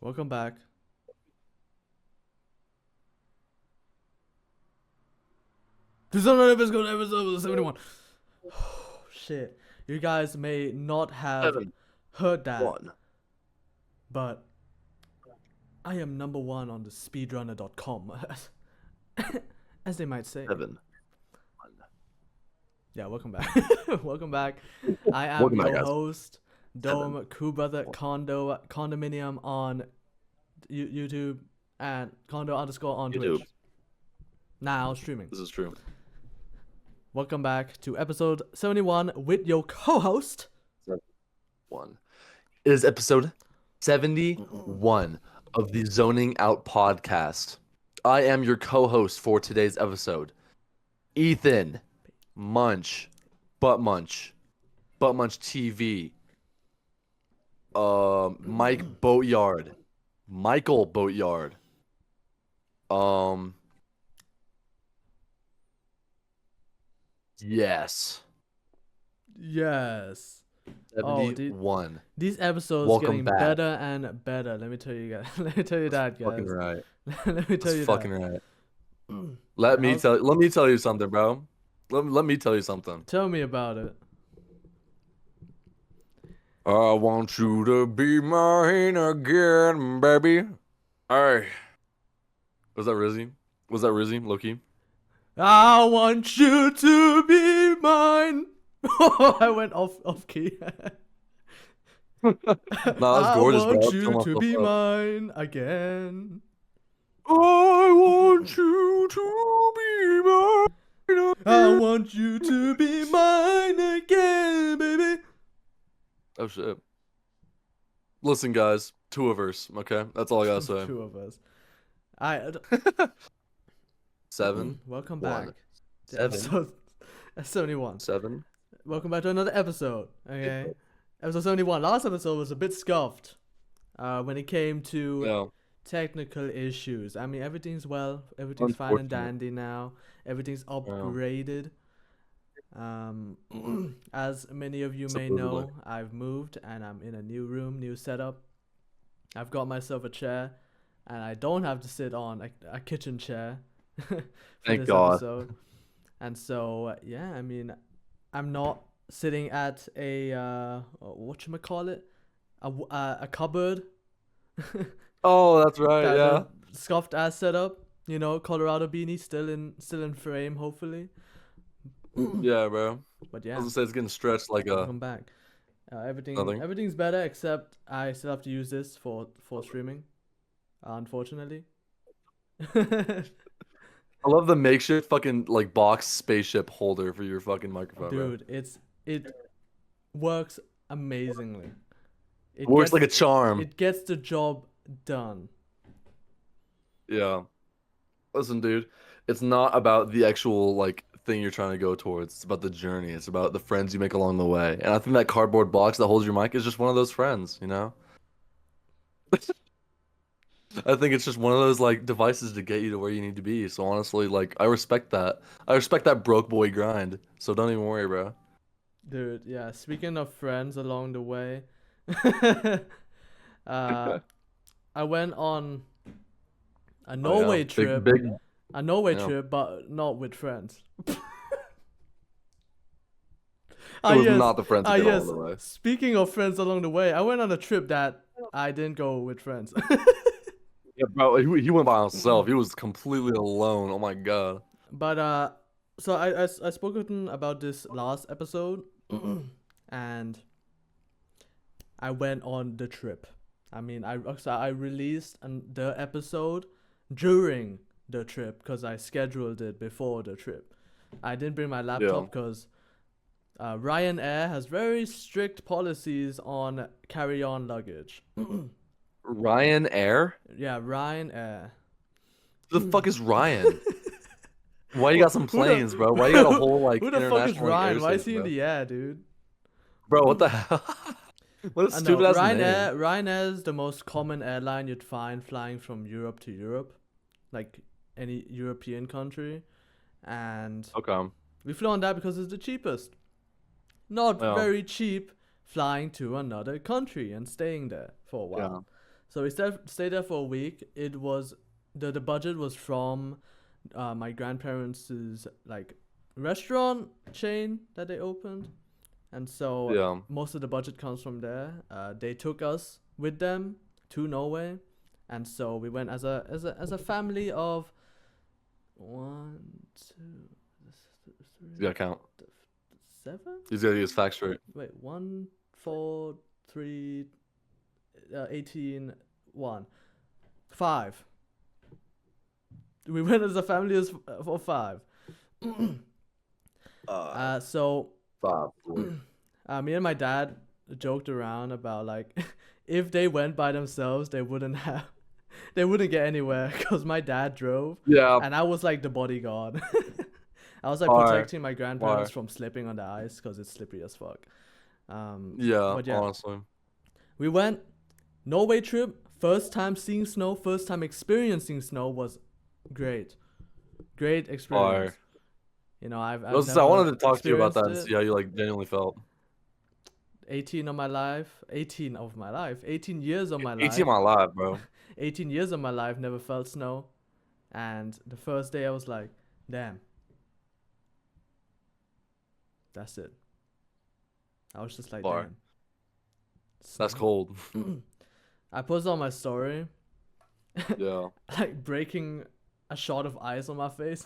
Welcome back. This is another episode 71. Oh, shit. You guys may not have heard that, 1. but I am number one on the speedrunner.com, as they might say. 7. Yeah, welcome back. Welcome back. I am Welcome back, your guys. host, Dome Crew Brother Condominium on YouTube and Condo underscore on YouTube. Twitch. Now streaming. This is true. Welcome back to episode 71 with your co-host. 1. It is episode 71 of the Zoning Out podcast. I am your co-host for today's episode, Ethan Munch, Butt Munch TV, Michael Boatyard, yes, 71. These episodes Welcome getting back. better and better. Let me tell you guys. Let me tell you that, guys. Fucking right. Let me tell you That's fucking that. right. Let me tell you something, bro. Let me tell you something. Tell me about it. I want you to be mine again, baby. Alright. Was that Rizzy? Low-key? I want you to be mine. I went off key. Nah, that's gorgeous, I want bro. you to be mine again. I want you to be mine. I want you to be mine again, baby. Oh shit. Listen, guys, 2 of us, okay? That's all I gotta say. 2 of us. 7. Welcome 1. back to 7. episode 71. 7. Welcome back to another episode. Okay, episode 71. Last episode was a bit scuffed when it came to Yeah. technical issues. I mean, everything's everything's fine and Unfortunate. dandy now. Everything's upgraded. As many of you may know, Supposedly. I've moved and I'm in a new room, new setup. I've got myself a chair, and I don't have to sit on a kitchen chair for Thank this God. episode. And so, yeah, I mean, I'm not sitting at a whatchamacallit? A cupboard. Oh, that's right, That yeah. the Scuffed ass setup. You know, Colorado beanie still in frame, hopefully. Yeah, bro. But I yeah, was gonna say it's getting stretched like a welcome back. nothing. Everything's better, except I still have to use this for streaming, unfortunately. I love the makeshift fucking like box spaceship holder for your fucking microphone, bro. Dude, it works amazingly. It Works gets, like a charm. It gets the job done. Yeah. Listen, dude, it's not about the actual like thing you're trying to go towards. It's about the journey. It's about the friends you make along the way. And I think that cardboard box that holds your mic is just one of those friends, you know? I think it's just one of those like devices to get you to where you need to be. So honestly, like I respect that. I respect that broke boy grind. So don't even worry, bro. Dude, yeah, speaking of friends along the way, I went on a Norway trip. A Norway trip, but not with friends. It was not the friends that got yes. along the way. Speaking of friends along the way, I went on a trip that I didn't go with friends. Yeah, bro, he went by himself. He was completely alone. Oh my god. But so I spoken about this last episode, and I went on the trip. I mean, I released the episode during the trip because I scheduled it before the trip. I didn't bring my laptop because Ryanair has very strict policies on carry-on luggage. Ryanair? Yeah, Ryanair. Who the fuck is Ryan? Why you got some planes, bro? Why you got a whole like Who the fuck is international Ryan? Why is airspace, he in bro? the air, dude? Bro, what the hell? What a stupid ass name. Ryanair is the most common airline you'd find flying from Europe to Europe, like any European country, and Okay. we flew on that because it's the cheapest. Not Yeah. very cheap flying to another country and staying there for a while. Yeah. So we stayed there for a week. It was the budget was from my grandparents' like restaurant chain that they opened, and so Yeah. most of the budget comes from there. They took us with them to Norway, and so we went as a family of 1, 2, You 3, gotta count. 7. He's gotta get his facts straight. Wait, 1, 4, 3, 18, 1, 5. We went as a family of 5. So 5. me and my dad joked around about like if they went by themselves, they wouldn't get anywhere because my dad drove Yeah. and I was like the bodyguard. I was like Why? protecting my grandparents Why? from slipping on the ice because it's slippery as fuck. Yeah. but yeah. Honestly. We went Norway trip. First time seeing snow. First time experiencing snow was great. Great experience. Fire. You know, I've I never wanted to talk to you about that and experienced see how you like genuinely felt. 18 of my life. 18 of my life. 18 years of my 18 life. of my life, bro. 18 years of my life never felt snow. And the first day I was like, damn. That's it. I was just like, Fire. damn. That's Snow. cold. I posted on my story, Yeah. like breaking a shot of ice on my face.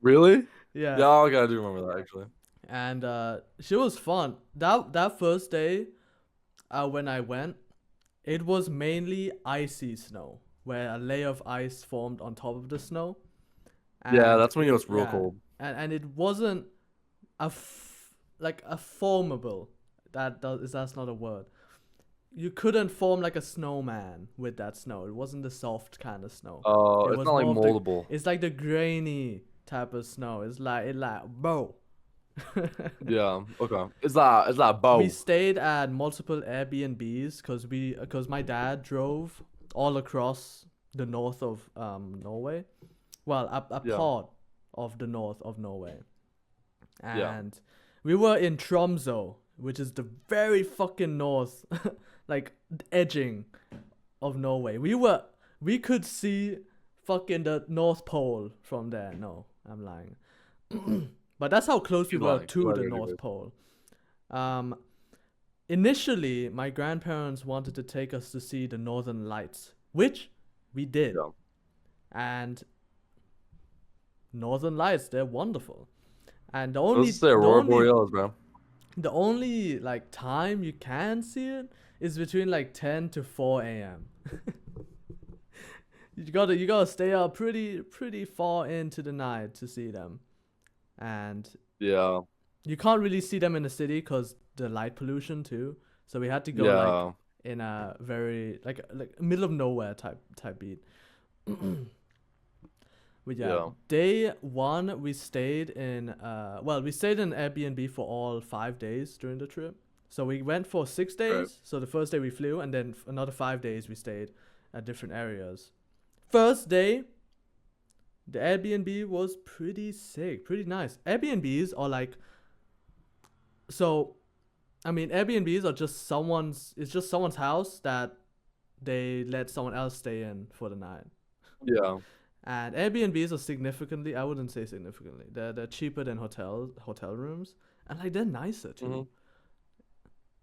Really? Yeah. Yeah, I do remember that actually. And she was fun. That first day, when I went, it was mainly icy snow, where a layer of ice formed on top of the snow. Yeah, And that's when you know it's real yeah, cold. and it wasn't like a formable. That's not a word. You couldn't form like a snowman with that snow. It wasn't the soft kind of snow. It It's was not like more of the- moldable. It's like the grainy type of snow. It's like bro. Yeah. Okay. Is that bow? We stayed at multiple Airbnbs because my dad drove all across the north of Norway. Well, a Yeah. part of the north of Norway. Yeah. And we were in Tromsø, which is the very fucking north, like edging of Norway. We could see fucking the North Pole from there. No, I'm lying. But that's how close we You're were lying. to You're the lying, North anyways. Pole. Initially, my grandparents wanted to take us to see the Northern Lights, which we did. Yeah. And Northern Lights, they're wonderful. And the Let's only say Aurora Borealis, bro. the only like time you can see it is between like 10 to 4 a.m. you gotta stay up pretty far into the night to see them, and Yeah. you can't really see them in the city because the light pollution too. So we had to go Yeah. like in a very like middle of nowhere type beat. But yeah, Yeah. day 1 we stayed in we stayed in Airbnb for all 5 days during the trip. So we went for 6 days. Right. So the first day we flew, and then another 5 days we stayed at different areas. First day, the Airbnb was pretty sick, pretty nice. Airbnbs are like, so, I mean, Airbnbs are just someone's house that they let someone else stay in for the night. Yeah. And Airbnbs are significantly, I wouldn't say significantly, they're cheaper than hotel rooms, and like they're nicer too. Mhm.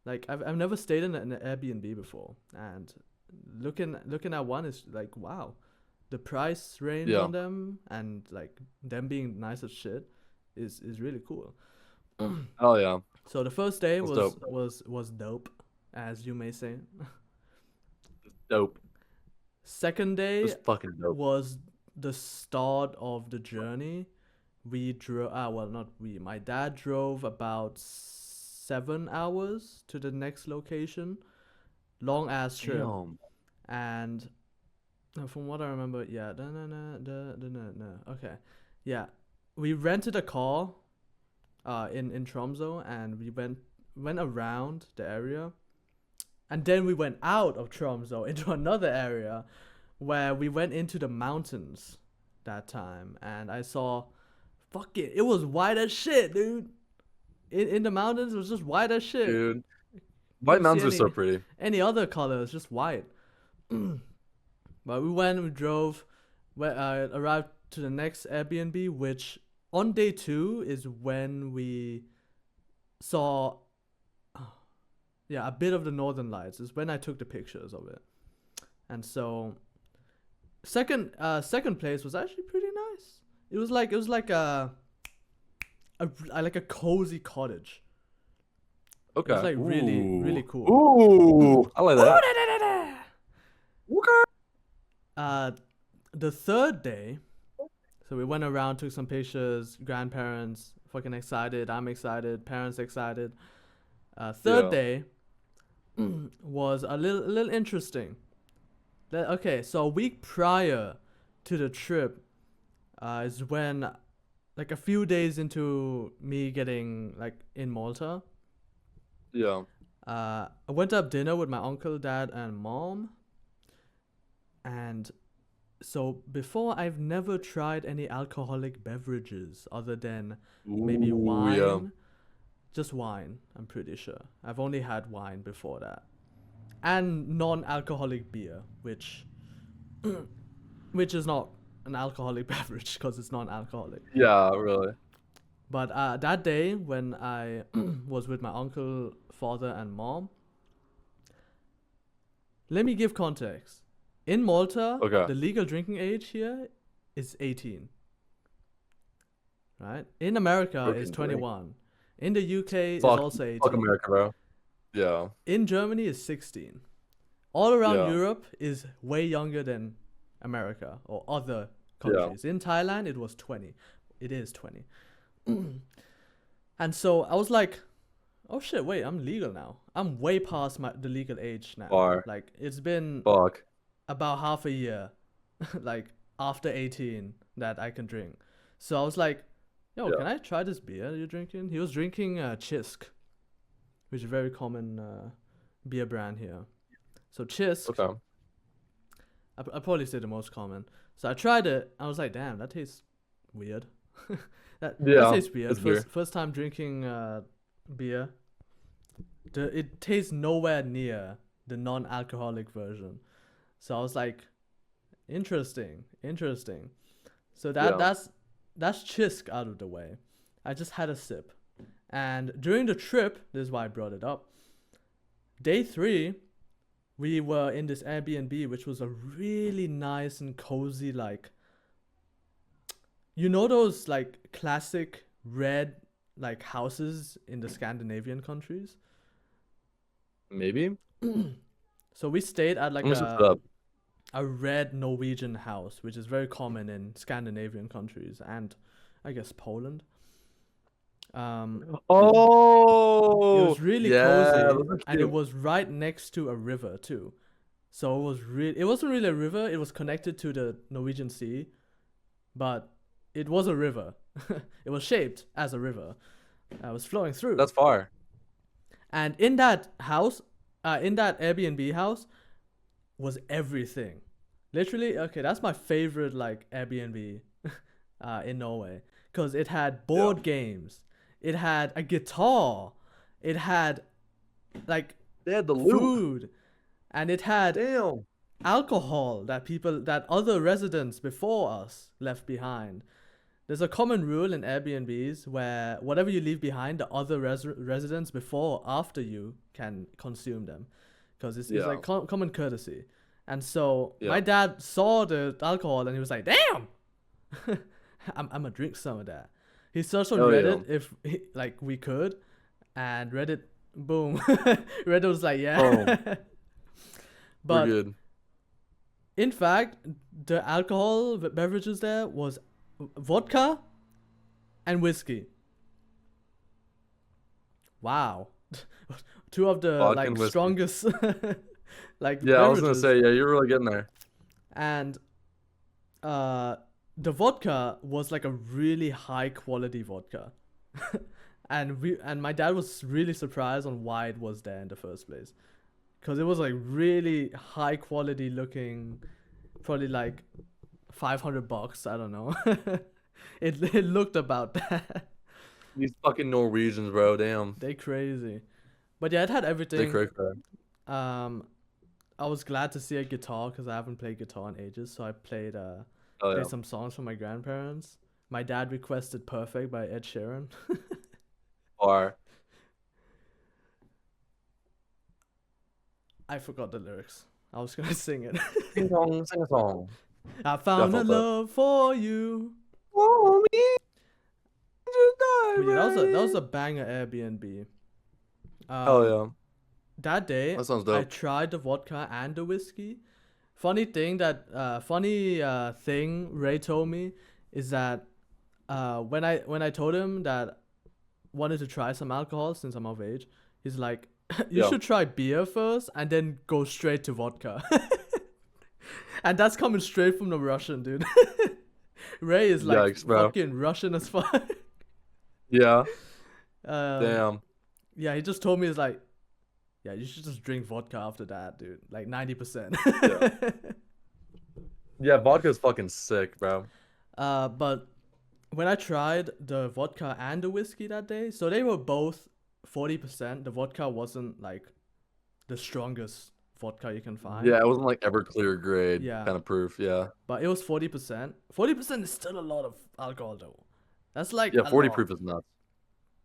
Like I've never stayed in an Airbnb before, and looking at one is like, wow, the price range Yeah. on them and like them being nice as shit is really cool. Oh yeah. So the first day That's was dope, as you may say. Dope. Second day It's fucking dope. was the start of the journey. We drove. Not we. My dad drove about 7 hours to the next location. Long ass trip. Damn. And from what I remember, yeah, no. Okay, yeah, we rented a car, in Tromsø, and we went around the area, and then we went out of Tromsø into another area, where we went into the mountains that time, and I saw, fuck it was white as shit, dude. In the mountains, it was just white as shit. Dude. White don't see mountains are so pretty. any other color. It's just white. But we drove, arrived to the next Airbnb, which on day 2 is when we saw, a bit of the northern lights. Is when I took the pictures of it, and so second place was actually pretty nice. It was like a cozy cottage. Okay. It was like really cool. Ooh, I like that. Okay. The third day, so we went around, took some pictures. Grandparents fucking excited. I'm excited. Parents excited. Third day was a little interesting. Okay, so a week prior to the trip is when, like a few days into me getting like in Malta, Yeah. I went to have dinner with my uncle, dad, and mom. And so before, I've never tried any alcoholic beverages other than maybe Ooh, wine. yeah. Just wine, I'm pretty sure. I've only had wine before that. And non-alcoholic beer, which is not an alcoholic beverage because it's non-alcoholic. Yeah, really. But that day when I was with my uncle, father, and mom, let me give context. In Malta, Okay. the legal drinking age here is 18. Right? In America, it's 21. In the UK, it's also 18. Fuck America, bro. Yeah. In Germany, it's 16. All around Europe is way younger than America or other countries. In Thailand, it was 20. It is 20. And so I was like, oh shit, wait, I'm legal now. I'm way past the legal age now. Far. Like, it's been about half a year, like, after 18 that I can drink. So I was like, yo, can I try this beer you're drinking? He was drinking Chisk, which is a very common beer brand here. So Chisk, I probably say the most common. So I tried it. I was like, damn, that tastes weird. that tastes weird. First time drinking beer. It tastes nowhere near the non-alcoholic version. So I was like, interesting. So that's Chisk out of the way. I just had a sip. And during the trip, this is why I brought it up. Day 3, we were in this Airbnb, which was a really nice and cozy, like, you know those like classic red like houses in the Scandinavian countries? Maybe. So we stayed at like a red Norwegian house, which is very common in Scandinavian countries and I guess Poland. It was really cozy, and it was right next to a river too. So it wasn't really a river. It was connected to the Norwegian Sea, but it was a river. It was shaped as a river. It was flowing through. That's far. And in that house, in that Airbnb house, was everything. Literally, okay, that's my favorite like Airbnb in Norway, because it had board games. It had a guitar. It had like they had the food, and it had alcohol that other residents before us left behind. There's a common rule in Airbnbs where whatever you leave behind, the other residents before or after you can consume them, because it's like common courtesy. And so my dad saw the alcohol and he was like, "Damn, I'm gonna drink some of that." He searched on Reddit if we could, and Reddit, boom, Reddit was like, yeah. But in fact, the alcohol beverages there was vodka and whiskey. Wow. Two of the strongest beverages. I was gonna say, you're really getting there. And the vodka was like a really high quality vodka. and my dad was really surprised on why it was there in the first place, because it was like really high quality looking, probably like $500, I don't know. it looked about that. These fucking Norwegians, bro, damn. They crazy. But yeah, it had Dick everything. Fr. I was glad to see a guitar because I haven't played guitar in ages. So I played Oh yeah. played some songs from my grandparents. My dad requested "Perfect" by Ed Sheeran. Or I forgot the lyrics. I was gonna sing it. sing a song. I Yeah, I found a felt that. love for you. Oh, me just But yeah, that was died. a banger Airbnb. Hell Um, yeah. that day That sounds I dope. tried the vodka and the whiskey. Funny thing Ray told me is that when I told him that wanted to try some alcohol since I'm of age, he's like, you Yeah. should try beer first and then go straight to vodka. And that's coming straight from the Russian, dude. Ray is like Yikes, bro. fucking Russian as fuck. Yeah. um, Damn. yeah, he just told me, he's like, yeah, you should just drink vodka after that, dude. Like 90%. Yeah. Yeah, vodka's fucking sick, bro. But when I tried the vodka and the whiskey that day, so they were both 40%. The vodka wasn't like the strongest vodka you can find. Yeah, it wasn't like Everclear grade Yeah, kind of proof. Yeah. but it was 40%. 40% is still a lot of alcohol though. That's like Yeah, a 40 lot. proof is nuts.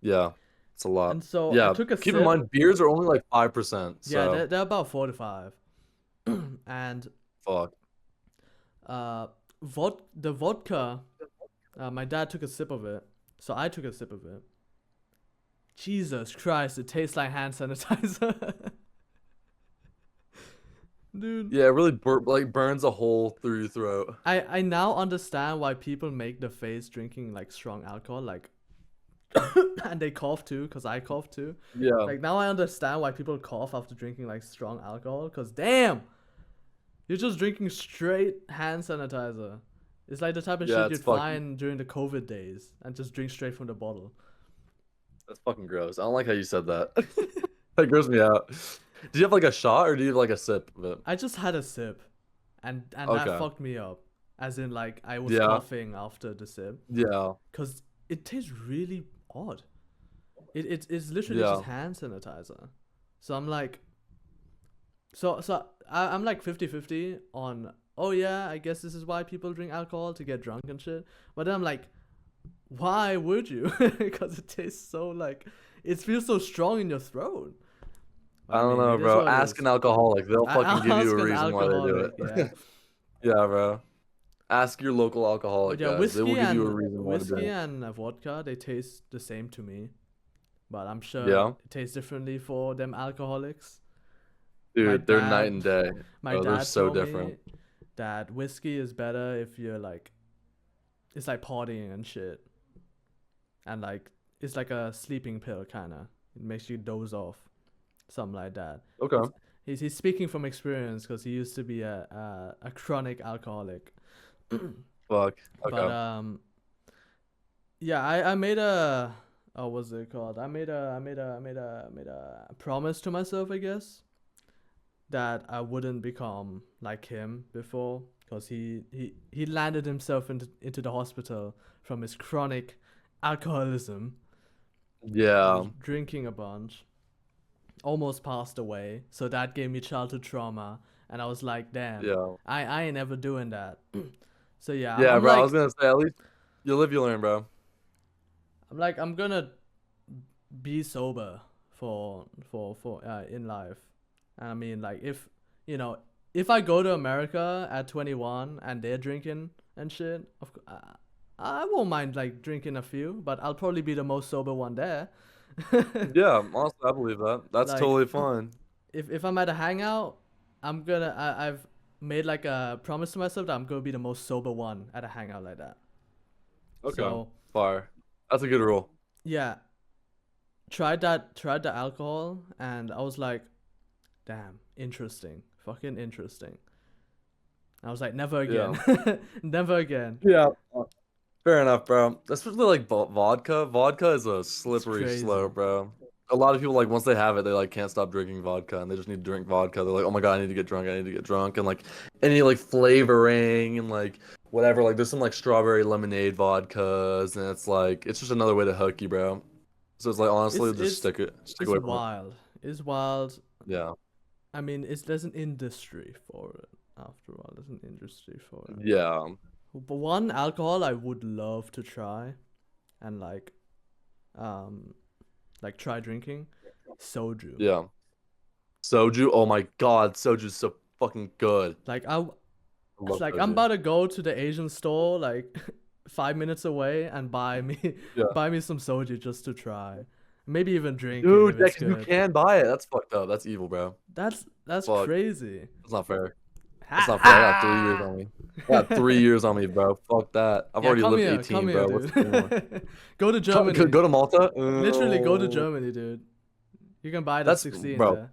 Yeah. It's a lot. And so I Yeah. took a Keep in sip. mind, beers are only like 5%. Yeah, So they're about 4 to 5. And fuck. uh, the vodka. My dad took a sip of it, so I took a sip of it. Jesus Christ, it tastes like hand sanitizer. Dude. Yeah, it really burns a hole through your throat. I now understand why people make the face drinking like strong alcohol, like and they cough too, because I cough too. Yeah. Like now I understand why people cough after drinking like strong alcohol, because damn, you're just drinking straight hand sanitizer. It's like the type of Yeah, shit it's you'd fucking find during the COVID days and just drink straight from the bottle. that's fucking gross. I don't like how you said that. That grossed me out. Do you have like a shot or do you have like a sip of it? I just had a sip, and that Okay. fucked me up. As in, like I was Yeah. coughing after the sip, Yeah. cause it tastes really odd. It's literally just Yeah. hand sanitizer. So I'm like, I'm like 50-50 on. Oh yeah, I guess this is why people drink alcohol to get drunk and shit. But then I'm like, why would you? Because it tastes so like it feels so strong in your throat. I I don't mean, know, it is bro. what it Ask is. an alcoholic. They'll fucking give you Ask a an reason why they do alcoholic, yeah. it. Yeah, bro. Ask your local alcoholic But yeah, guys. They will give you a reason why to whiskey drink. and vodka, they taste the same to me. But I'm sure Yeah. it tastes differently for them alcoholics. My Dude, they're night dad, and day. my Bro, they're dad so told different. me that whiskey is better if you're like, it's like partying and shit, and like it's like a sleeping pill kind of. It makes you doze off, something like that. Okay. He's speaking from experience because he used to be a chronic alcoholic. Fuck. But Okay. yeah, I made a what's it called? I made a promise to myself, I guess, that I wouldn't become like him before, because he landed himself into the hospital from his chronic alcoholism. He Yeah. was drinking a bunch, almost passed away. So that gave me childhood trauma, and I was like, damn, Yeah. I ain't ever doing that. So yeah, Yeah, I'm bro. I was like gonna say at least you live, you learn, bro. I'm gonna be sober for in life. I mean, like if you know if I go to America at 21 and they're drinking and shit, I won't mind like drinking a few, but I'll probably be the most sober one there. Yeah, honestly, I believe that. That's Like totally fine. if I'm at a hangout, I've made like a promise to myself that I'm gonna be the most sober one at a hangout like that. Okay. So Fire. That's a good rule. yeah, tried the alcohol, and I was like, damn, interesting, fucking interesting. I was like, never Yeah. again. Never again. Yeah. Fair enough, bro. Especially like vodka. Vodka is a It's slippery crazy. slope, bro. A lot of people like once they have it, they like can't stop drinking vodka, and they just need to drink vodka. They're like, oh my god, I need to get drunk. I need to get drunk, and like any like flavoring and like whatever. Like there's some like strawberry lemonade vodkas, and it's like it's just another way to hook you, bro. So it's like honestly, It's just it's stick it's away from it. wild. It's wild. Yeah. I mean, there's an industry for it. After all, there's an industry for it. Yeah. But one alcohol I would love to try, and um, try drinking, soju. Yeah. Soju. Oh my God, soju's so fucking good. Like I love I'm soju. about to go to the Asian store like 5 minutes away and buy me Yeah. buy me some soju just to try. Maybe even drink it Dude, if yeah, it's 'cause you good. can buy it. That's fucked up. That's evil, bro. That's Fuck. crazy. That's not fair. That's not fair. I got 3 years on me. I got 3 years on me, bro. Fuck that. I've already lived 18, come bro. here, What's more? dude. Go to Germany. Go to Malta? Literally go to Oh, Germany, dude. You can buy it at that's 16 bro. there.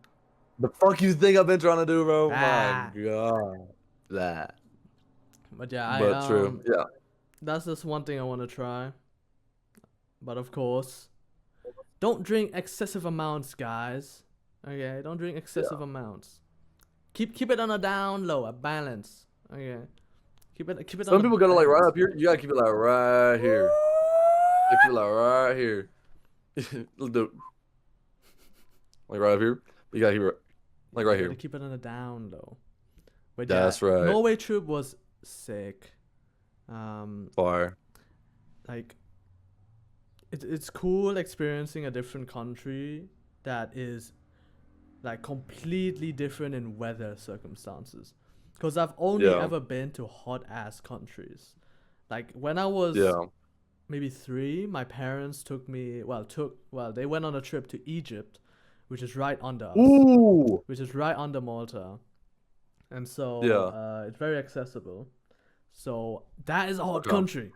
The fuck you think I've been trying to do, bro? Ah. My God. That. But yeah, But true. Yeah. that's just one thing I want to try. But of course, don't drink excessive amounts, guys. Okay, don't drink excessive amounts. Keep it on a down low, a balance. Okay, keep it. Some on people a gotta like right balance. up here. You gotta keep it like right here. You keep it like right here. Dude. Like right up here. You gotta keep it like right You here. gotta keep it on a down low. But That's right. Norway trip was sick. Fire. Like it's cool experiencing a different country that is like completely different in weather circumstances. Because I've only Yeah. ever been to hot ass countries. Like when I was Yeah. maybe 3, my parents took me. They went on a trip to Egypt, which is right under us, Ooh. which is right under Malta, and so it's very accessible. So that is a hot Okay. country.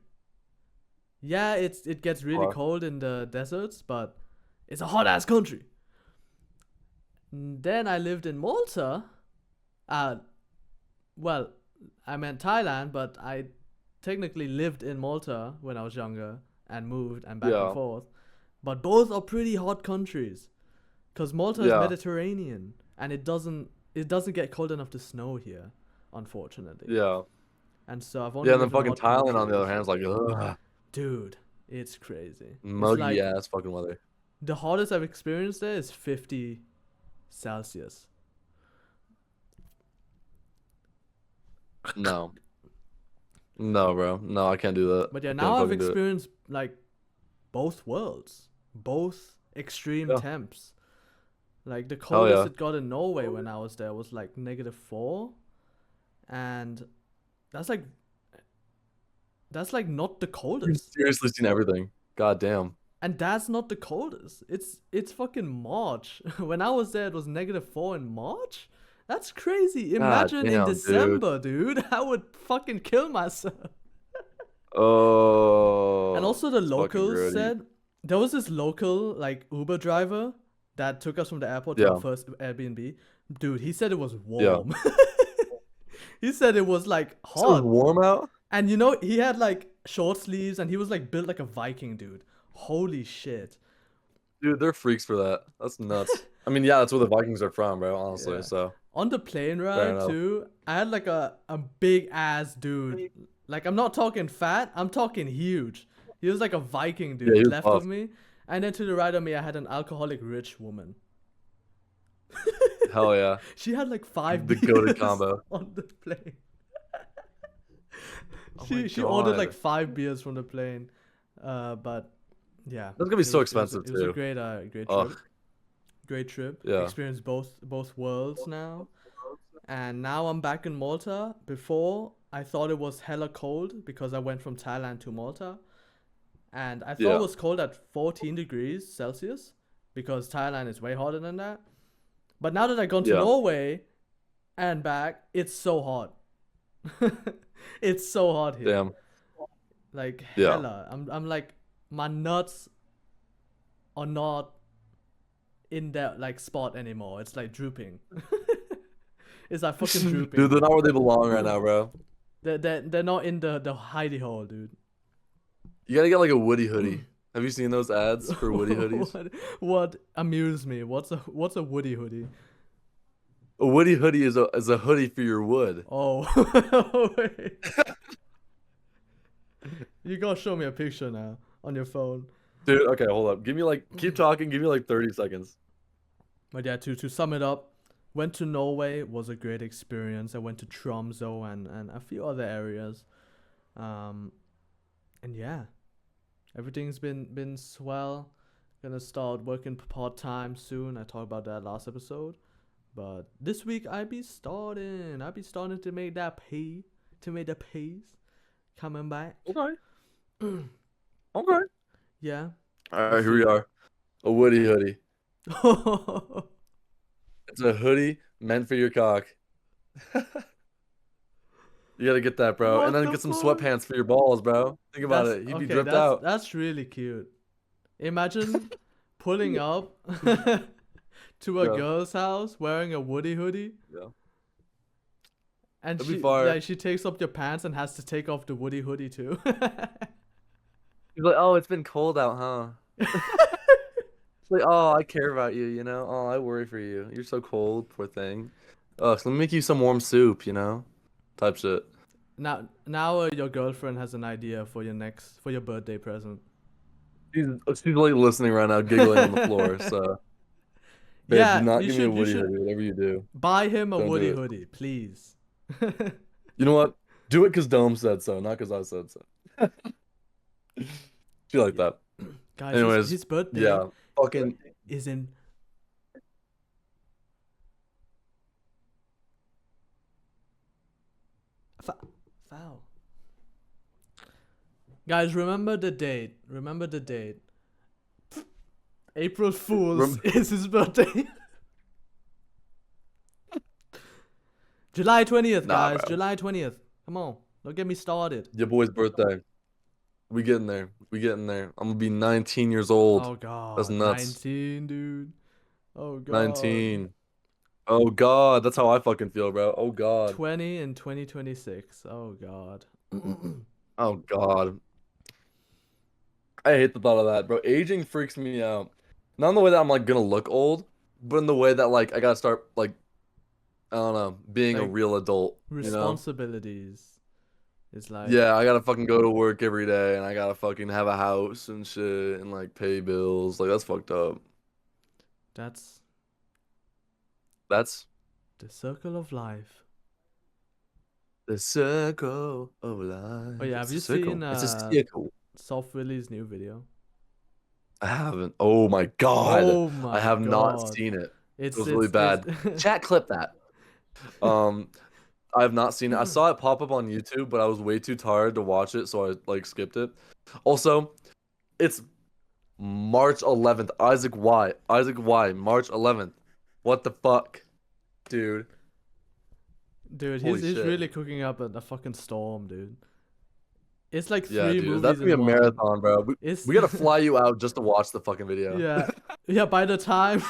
Yeah, it gets really Wow. cold in the deserts, but it's a hot ass country. Then I lived in Malta. Well, I meant Thailand, but I technically lived in Malta when I was younger and moved and back Yeah. and forth. But both are pretty hot countries, because Malta is Yeah. Mediterranean and it doesn't get cold enough to snow here, unfortunately. Yeah. And so I've only Yeah, and then lived in fucking hot Thailand on the other countries. hand is like, ugh, Dude, it's crazy. It's muggy like ass fucking weather. the hottest I've experienced there is 50 Celsius. No. No, bro. No, I can't do that. But yeah, I now can't I've fucking do it. experienced like both worlds, both extreme Yeah. temps. Like the Hell coldest yeah. it got in Norway when I was there was like -4, and that's like not the You've coldest. seriously seen everything. God damn. And that's not the coldest. It's fucking March. When I was there, it was -4 in March. That's crazy. Imagine in damn, dude. December, dude. I would fucking kill myself. Oh. And also the it's fucking locals grody. said there was this local like Uber driver that took us from the airport to Yeah. our first Airbnb. Dude, he said it was Yeah. warm. He said it was like So it was hot. warm out? And you know, he had like short sleeves and he was like built like a Viking, dude. Holy shit. Dude, they're freaks for that. That's nuts. I mean, yeah, that's where the Vikings are from, bro, honestly. Yeah. So On the plane ride enough. too, I had like a big ass dude. Like I'm not talking fat, I'm talking huge. He was like a Viking dude Yeah, he was left buff. of me. And then to the right of me I had an alcoholic rich woman. hell yeah. She had like 5 The beers goated combo. on the plane. Oh my She ordered like God. 5 beers from the plane. But yeah. That's gonna be so it was expensive, it was a too. great trip. Ugh. Great trip. Yeah. Experienced both worlds now. And now I'm back in Malta. Before I thought it was hella cold because I went from Thailand to Malta. And I thought Yeah. it was cold at 14 degrees Celsius because Thailand is way hotter than that. But now that I've gone to Yeah. Norway and back, it's so hot. It's so hot here. Damn. Like Yeah. hella. I'm like my nuts are not in that like spot anymore. It's like drooping. It's like fucking drooping. Dude, they're not where they belong right now, bro. They're not in the hidey hole, dude. You gotta get like a Woody hoodie. Have you seen those ads for Woody hoodies? What amuse me? What's a Woody hoodie? A Woody hoodie is a hoodie for your wood. Oh, wait. You gotta show me a picture now on your phone. Dude, okay, hold up. Keep talking. Give me like 30 seconds. But yeah, to sum it up, went to Norway, was a great experience. I went to Tromsø and a few other areas. And yeah, everything's been swell. Gonna start working part time soon. I talked about that last episode. But this week I be starting to make that pay, to make the pays coming back. Okay. Okay. Yeah. All right, here we are. A Woody hoodie. Oh, It's a hoodie meant for your cock. You gotta get that, bro. What And then the get some fuck? sweatpants for your balls, bro. Think about That's it. He'd be okay. dripped out. That's really cute. Imagine pulling up to a Yeah. girl's house wearing a Woody hoodie, Yeah. and That'd be fire. she takes off your pants and has to take off the Woody hoodie too. He's like, oh, it's been cold out, huh? It's like, oh, I care about you, you know? Oh, I worry for you. You're so cold, poor thing. Oh, so let me make you some warm soup, you know? Type shit. Now, your girlfriend has an idea for your birthday present. She's like listening right now, giggling on the floor. So, babe, Yeah, do not you give me a should Woody hoodie, whatever you do. buy him a Don't do Woody it. hoodie, please. You know what? Do it because Dome said so, not because I said so. She like Yeah. that. Guys, Anyways, his birthday yeah, fucking is in. Foul. Guys, remember the date. April Fool's is his birthday. July 20th, Nah, guys. bro. July 20th. Come on. Don't get me started. Your boy's birthday. We getting there. I'm gonna be 19 years old. Oh, God. That's nuts. 19, dude. Oh, God. 19. Oh God, that's how I fucking feel, bro. Oh God. 20 in 2026. Oh, God. Oh God. I hate the thought of that, bro. Aging freaks me out. Not in the way that I'm like gonna look old, but in the way that like I gotta start like I don't know, being a Like, real adult. You know? Responsibilities. It's like, Yeah, I gotta fucking go to work every day and I gotta fucking have a house and shit and like pay bills. Like that's fucked up. that's That's the circle of life. the circle of life. Oh, yeah. Have It's you a circle. seen It's a circle. Softwilly's new video? I haven't. Oh my God. Oh my I have not God. seen it. It's It was really bad. Chat clip that. I have not seen it. I saw it pop up on YouTube, but I was way too tired to watch it, so I like skipped it. Also, it's March 11th. Isaacwhy, March 11th. What the fuck? Dude. Dude, Holy he's shit. really cooking up a fucking storm, dude. It's like Yeah, 3 dude. movies That's gonna be a in one. marathon, bro. It's We gotta fly you out just to watch the fucking video. Yeah. Yeah, by the time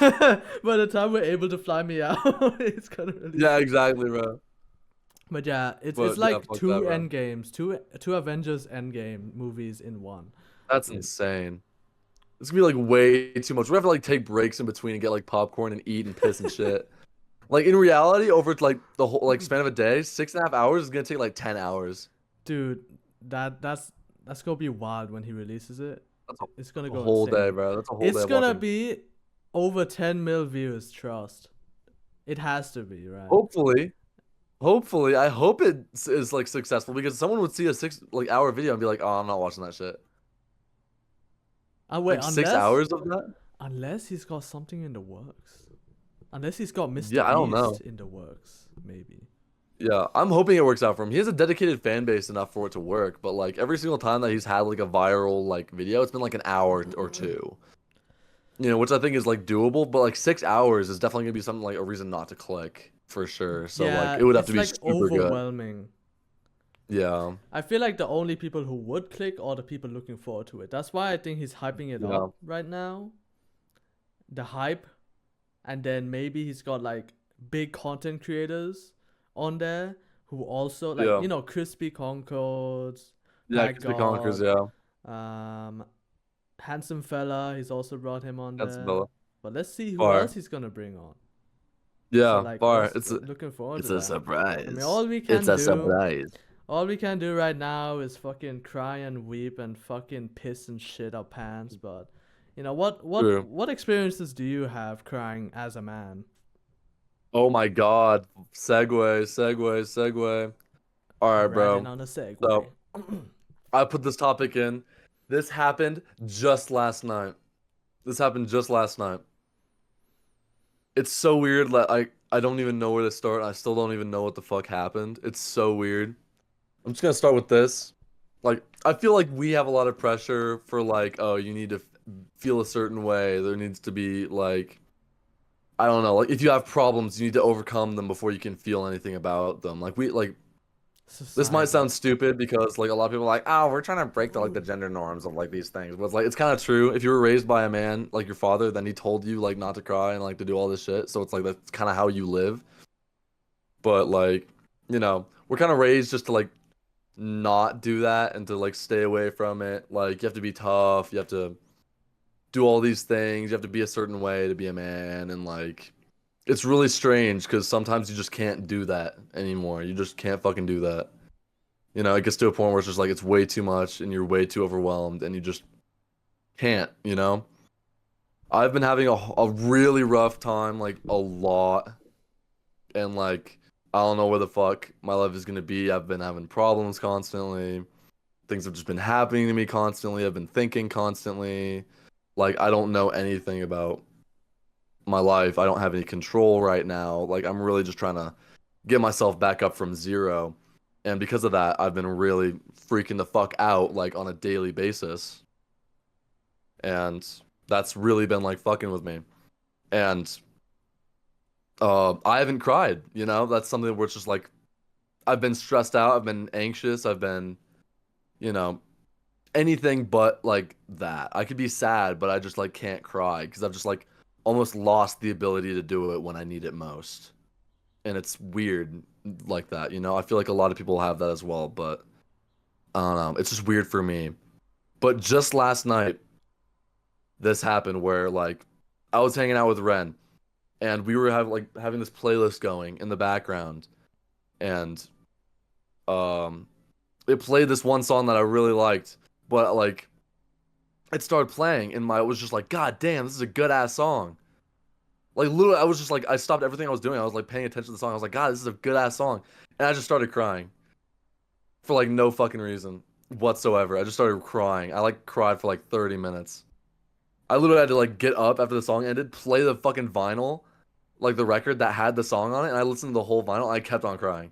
we're able to fly me out, it's gonna really Yeah, exactly, bro. But yeah, it's But, yeah, like fuck two that, bro. Endgames, two Avengers Endgame movies in one. That's insane. It's gonna be like way too much. We have to like take breaks in between and get like popcorn and eat and piss and shit. Like in reality, over like the whole like span of a day, 6.5 hours is gonna take like 10 hours. Dude, that's gonna be wild when he releases it. That's It's gonna a go whole insane. day, bro. That's a whole day. It's of gonna watching. be over 10 mil views, trust. It has to be, right? Hopefully, I hope it is like successful because someone would see a 6 hour video and be like, "Oh, I'm not watching that shit." Wait, Like 6 hours of that? unless he's got something in the works. Unless he's got Mr. Yeah, I don't know. Beast in the works, maybe. Yeah, I'm hoping it works out for him. He has a dedicated fan base enough for it to work, but like every single time that he's had like a viral like video, it's been like an hour or two. You know, which I think is like doable, but like 6 hours is definitely gonna be something like a reason not to click for sure. So Yeah, like it would have it's to be like super good. overwhelming. Yeah. I feel like the only people who would click are the people looking forward to it. That's why I think he's hyping it Yeah. up right now. The hype. And then maybe he's got like big content creators on there who also like, Yeah. you know, Crispy Concords, Yeah, Pat the Conkers, God, yeah. Handsome Fella, he's also brought him on That's there. Bella. But let's see who Fire. else he's gonna bring on. Yeah, So like fire. looking forward It's to a that. surprise. I mean, all we can It's a do surprise. All we can do right now is fucking cry and weep and fucking piss and shit our pants, but You know, what what True. what experiences do you have crying as a man? Oh my God. Segue, segue, segue. All right, Riding bro. on a Segway. So I put this topic in. This happened just last night. This happened just last night. It's so weird that I don't even know where to start. I still don't even know what the fuck happened. It's so weird. I'm just gonna start with this. Like, I feel like we have a lot of pressure for like, oh, you need to feel a certain way. There needs to be like, I don't know, like if you have problems, you need to overcome them before you can feel anything about them. Like we like this might Society. sound stupid because like a lot of people are like, oh, we're trying to break the gender norms of like these things. But it's like it's kind of true. If you were raised by a man like your father, then he told you like not to cry and like to do all this shit. So it's like that's kind of how you live. But like, we're kind of raised just to like not do that and to like stay away from it. Like you have to be tough, you have to do all these things, you have to be a certain way to be a man and like it's really strange because sometimes you just can't do that anymore. You just can't fucking do that. It gets to a point where it's just like it's way too much and you're way too overwhelmed and you just can't. I've been having a really rough time, like a lot. And like, I don't know where the fuck my life is gonna be. I've been having problems constantly. Things have just been happening to me constantly. I've been thinking constantly. Like, I don't know anything about my life. I don't have any control right now. Like, I'm really just trying to get myself back up from zero. And because of that, I've been really freaking the fuck out, like, on a daily basis. And that's really been, like, fucking with me. And I haven't cried. That's something where it's just like, I've been stressed out. I've been anxious. I've been, you know, anything but, like, that. I could be sad, but I just, like, can't cry because I've just, like, almost lost the ability to do it when I need it most. And it's weird like that. I feel like a lot of people have that as well, but I don't know. It's just weird for me. But just last night, this happened where like I was hanging out with Ren and we were having this playlist going in the background and um it played this one song that I really liked, but like it started playing and my it was just like, God damn, this is a good ass song. Like literally I was just like I stopped everything I was doing. I was like paying attention to the song. I was like, God, this is a good ass song. And I just started crying. For like no fucking reason whatsoever. I just started crying. I like cried for like 30 minutes. I literally had to like get up after the song ended, play the fucking vinyl, like the record that had the song on it, and I listened to the whole vinyl. And I kept on crying.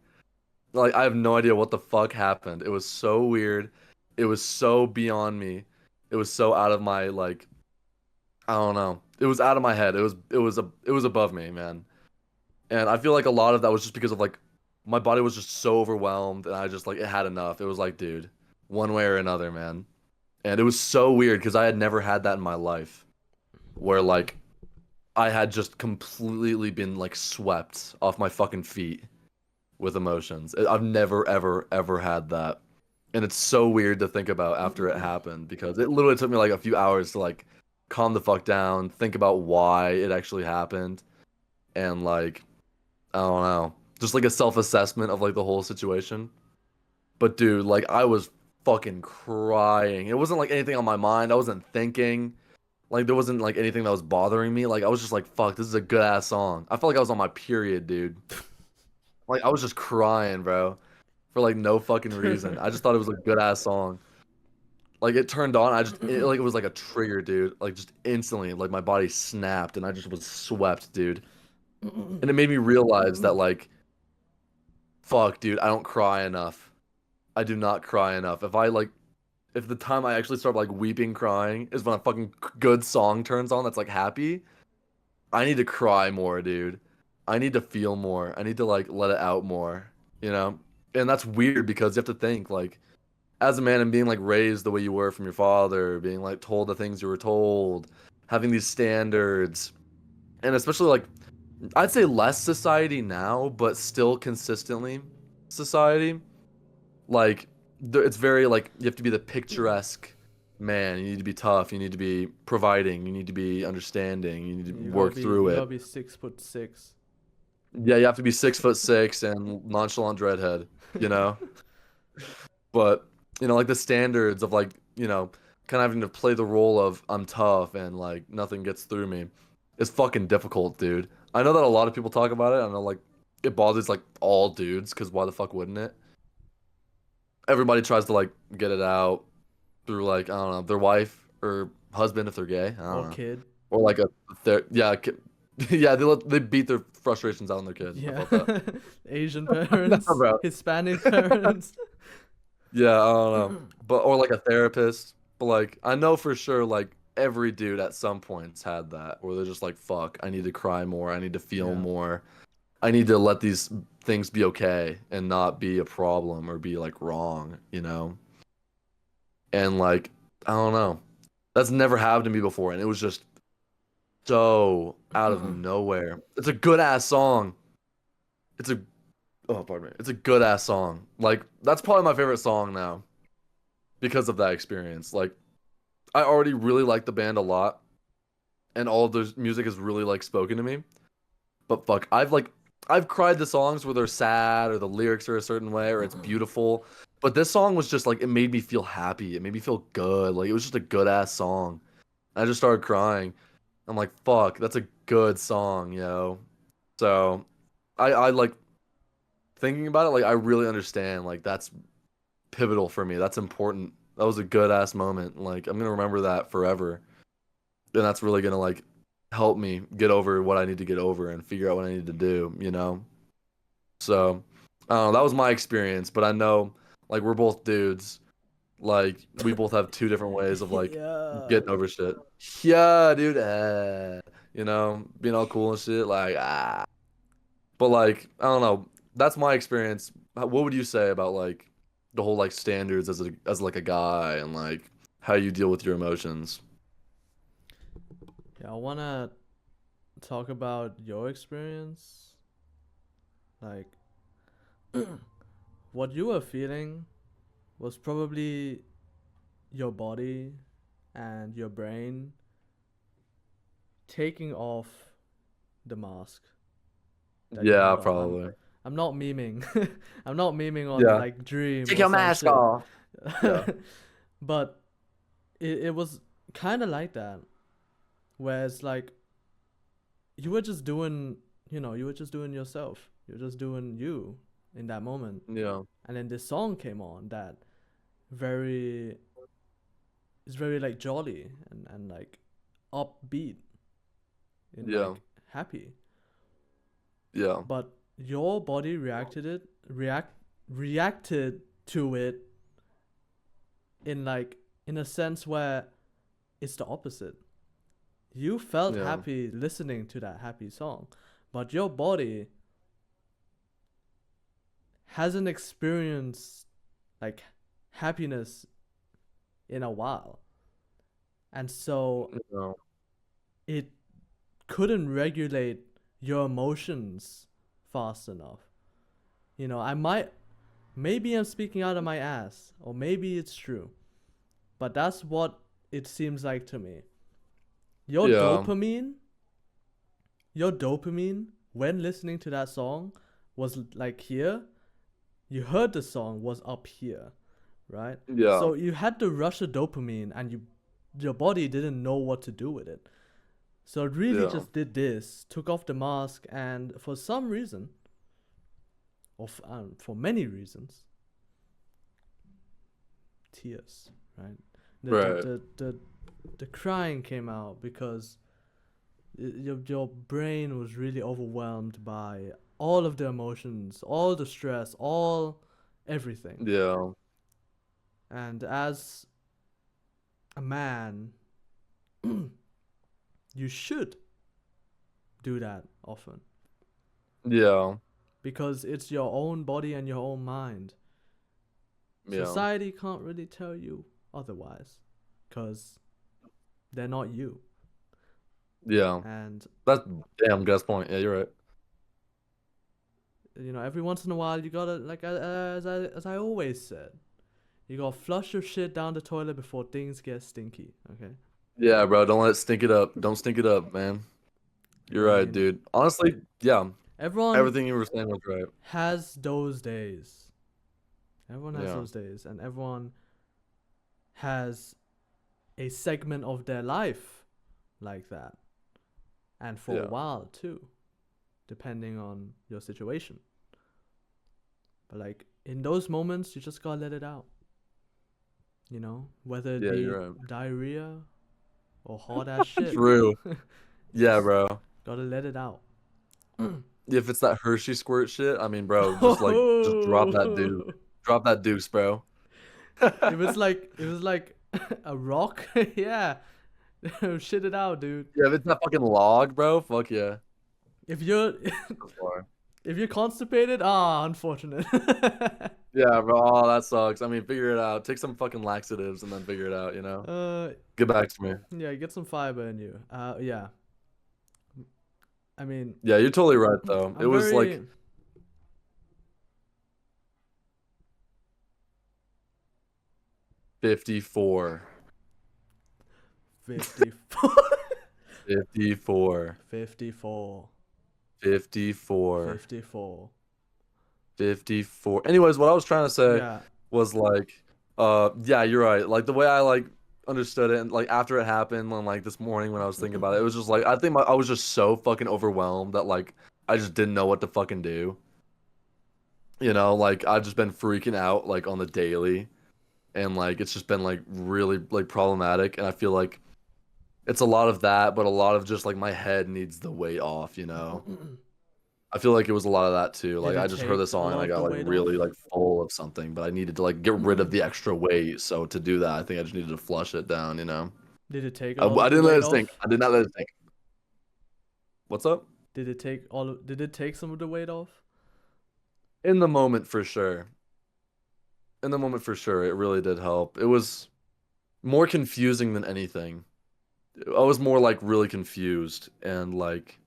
Like I have no idea what the fuck happened. It was so weird. It was so beyond me. It was so out of my like I don't know. It was out of my head. It was above me, man. And I feel like a lot of that was just because of like my body was just so overwhelmed and I just like it had enough. It was like, dude, one way or another, man. And it was so weird because I had never had that in my life where like I had just completely been like swept off my fucking feet with emotions. I've never ever ever had that. And it's so weird to think about after it happened because it literally took me like a few hours to like calm the fuck down, think about why it actually happened and like I don't know. Just like a self-assessment of like the whole situation. But dude, like I was fucking crying. It wasn't like anything on my mind. I wasn't thinking. Like there wasn't like anything that was bothering me. Like I was just like, fuck, this is a good ass song. I felt like I was on my period, dude. Like I was just crying, bro, for like no fucking reason. I just thought it was a good ass song. Like it turned on, like it was like a trigger, dude. Like just instantly, like my body snapped and I just was swept, dude. And it made me realize that like fuck, dude, I don't cry enough. I do not cry enough. If the time I actually start like weeping, crying is when a fucking good song turns on that's like happy, I need to cry more, dude. I need to feel more. I need to like let it out more, you know? And that's weird because you have to think like as a man and being like raised the way you were from your father, being like told the things you were told, having these standards, and especially like I'd say less society now, but still consistently society. Like it's very like you have to be the picturesque man. You need to be tough. You need to be providing. You need to be understanding. You need to work through You gotta it. be 6'6". Yeah, you have to be 6'6" and nonchalant dreadhead. You know, but like the standards of like kind of having to play the role of I'm tough and like nothing gets through me is fucking difficult, dude. I know that a lot of people talk about it. I know like it bothers like all dudes because why the fuck wouldn't it? Everybody tries to like get it out through like I don't know their wife or husband if they're gay. I Or don't know, kid. or like yeah they beat their frustrations out on their kid. I Yeah. felt that. Asian No, parents, bro. Hispanic parents. Yeah, I don't know. But or like a therapist. But like I know for sure like every dude at some points had that where they're just like, fuck, I need to cry more, I need to feel Yeah. more. I need to let these things be okay and not be a problem or be like wrong, you know? And like, I don't know. That's never happened to me before, and it was just so out of nowhere. It's a good ass song. It's a oh pardon me. It's a good ass song. Like that's probably my favorite song now because of that experience. Like I already really like the band a lot, and all of their music has really like spoken to me. But fuck, I've cried to songs where they're sad or the lyrics are a certain way or it's beautiful. But this song was just like it made me feel happy. It made me feel good. Like it was just a good ass song. I just started crying. I'm like, fuck, that's a good song, yo. So I like thinking about it, like I really understand. Like that's pivotal for me. That's important. That was a good ass moment. Like I'm gonna remember that forever. And that's really gonna like help me get over what I need to get over and figure out what I need to do, you know? So I don't know, that was my experience, but I know like we're both dudes. Like we both have two different ways of like Yeah. getting over shit. Yeah, dude. You know, being all cool and shit. Like but like I don't know. That's my experience. What would you say about like the whole like standards as like a guy and like how you deal with your emotions? Yeah, I wanna talk about your experience. Like what you were feeling was probably your body and your brain taking off the mask that you Yeah, had on. probably. I'm not memeing. I'm not memeing on Yeah. like Dream Take or your some mask shit. off. Yeah. But it was kind of like that, where it's like you were just doing, you were just doing yourself. You were just doing you in that moment. Yeah. And then this song came on that very, it's very like jolly and like upbeat and Yeah. like happy. Yeah. But your body reacted to it in like in a sense where it's the opposite. You felt Yeah. happy listening to that happy song, but your body hasn't experienced like happiness in a while. And so Yeah. it couldn't regulate your emotions fast enough. Maybe I'm speaking out of my ass, or maybe it's true, but that's what it seems like to me. Your Yeah. dopamine, your dopamine when listening to that song was like here. You heard the song was up here, right? Yeah. So you had to rush the dopamine, and your body didn't know what to do with it. So it really Yeah. just did this, took off the mask, and for some reason, or for many reasons, tears, right? The the Right. the the, the crying came out because your brain was really overwhelmed by all of the emotions, all the stress, all everything. Yeah. And as a man, you should do that often Yeah. because it's your own body and your own mind. Yeah. Society can't really tell you otherwise because they're not you. Yeah. And That's damn good point. Yeah, you're right. every once in a while you gotta like as I always said, you gotta flush your shit down the toilet before things get stinky. Okay. Yeah, bro. Don't let it stink it up. Don't stink it up, man. You're I right, mean, dude. Honestly, yeah. everyone Everything you were saying was right. has those days. Everyone has Yeah. those days, and everyone has a segment of their life like that, and for a while too, depending on your situation. But like in those moments, you just gotta let it out. You know, whether it be you're right. diarrhea or hard ass shit. True. Yeah, bro. Gotta let it out. If it's that Hershey squirt shit, I mean, bro, just drop that dude. Drop that deuce, bro. It was like a rock. Yeah. Shit it out, dude. Yeah, if it's that fucking log, bro, fuck yeah. If you're if you're constipated, unfortunate. Yeah, bro. Oh, that sucks. I mean, figure it out. Take some fucking laxatives and then figure it out, you know? Get back to me. Yeah, get some fiber in you. Yeah. I mean, Yeah, you're totally right though. It was like 54. 54. 54. 54. 54. 54. 54. Anyways, what I was trying to say was like, yeah, you're right. Like the way I like understood it, and like after it happened, and like this morning when I was thinking about it, it was just like I think I was just so fucking overwhelmed that like I just didn't know what to fucking do. You know, like I've just been freaking out like on the daily, and like it's just been like really like problematic, and I feel like it's a lot of that, but a lot of just like my head needs the weight off, you know. I feel like it was a lot of that too. Like I just heard the song and I got like really like full of something, but I needed to like get rid of the extra weight. So to do that, I think I just needed to flush it down, you know. Did it take I didn't let it sink. I did not let it sink. What's up? Did it take some of the weight off? In the moment for sure. In the moment for sure, it really did help. It was more confusing than anything. I was more like really confused and like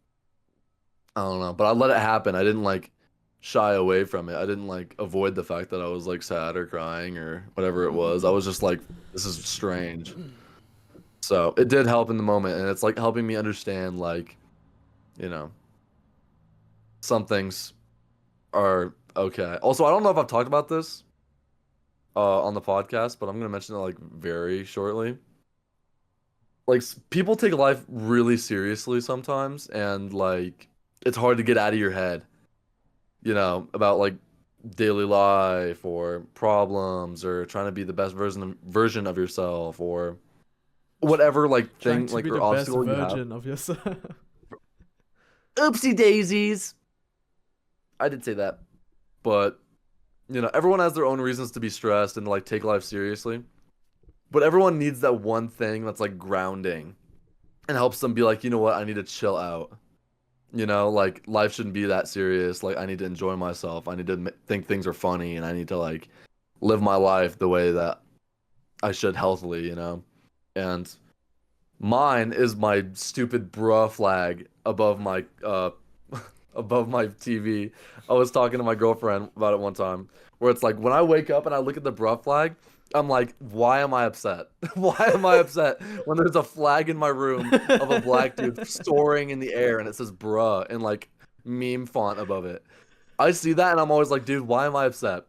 I don't know, but I let it happen. I didn't like shy away from it. I didn't like avoid the fact that I was like sad or crying or whatever it was. I was just like, this is strange. So it did help in the moment, and it's like helping me understand like, you know, some things are okay. Also, I don't know if I've talked about this on the podcast, but I'm gonna mention it like very shortly. Like people take life really seriously sometimes, and like it's hard to get out of your head, you know, about like daily life or problems or trying to be the best version of yourself or whatever like thing like or obstacle you have. Version of yourself. Oopsie daisies. I did say that, but you know, everyone has their own reasons to be stressed and like take life seriously. But everyone needs that one thing that's like grounding and helps them be like, you know what, I need to chill out. You know, like life shouldn't be that serious. Like I need to enjoy myself. I need to think things are funny, and I need to like live my life the way that I should healthily, you know. And mine is my stupid bruh flag above my above my TV. I was talking to my girlfriend about it one time, where it's like when I wake up and I look at the bruh flag, I'm like, why am I upset? Why am I upset when there's a flag in my room of a black dude soaring in the air and it says bruh in like meme font above it? I see that and I'm always like, dude, why am I upset?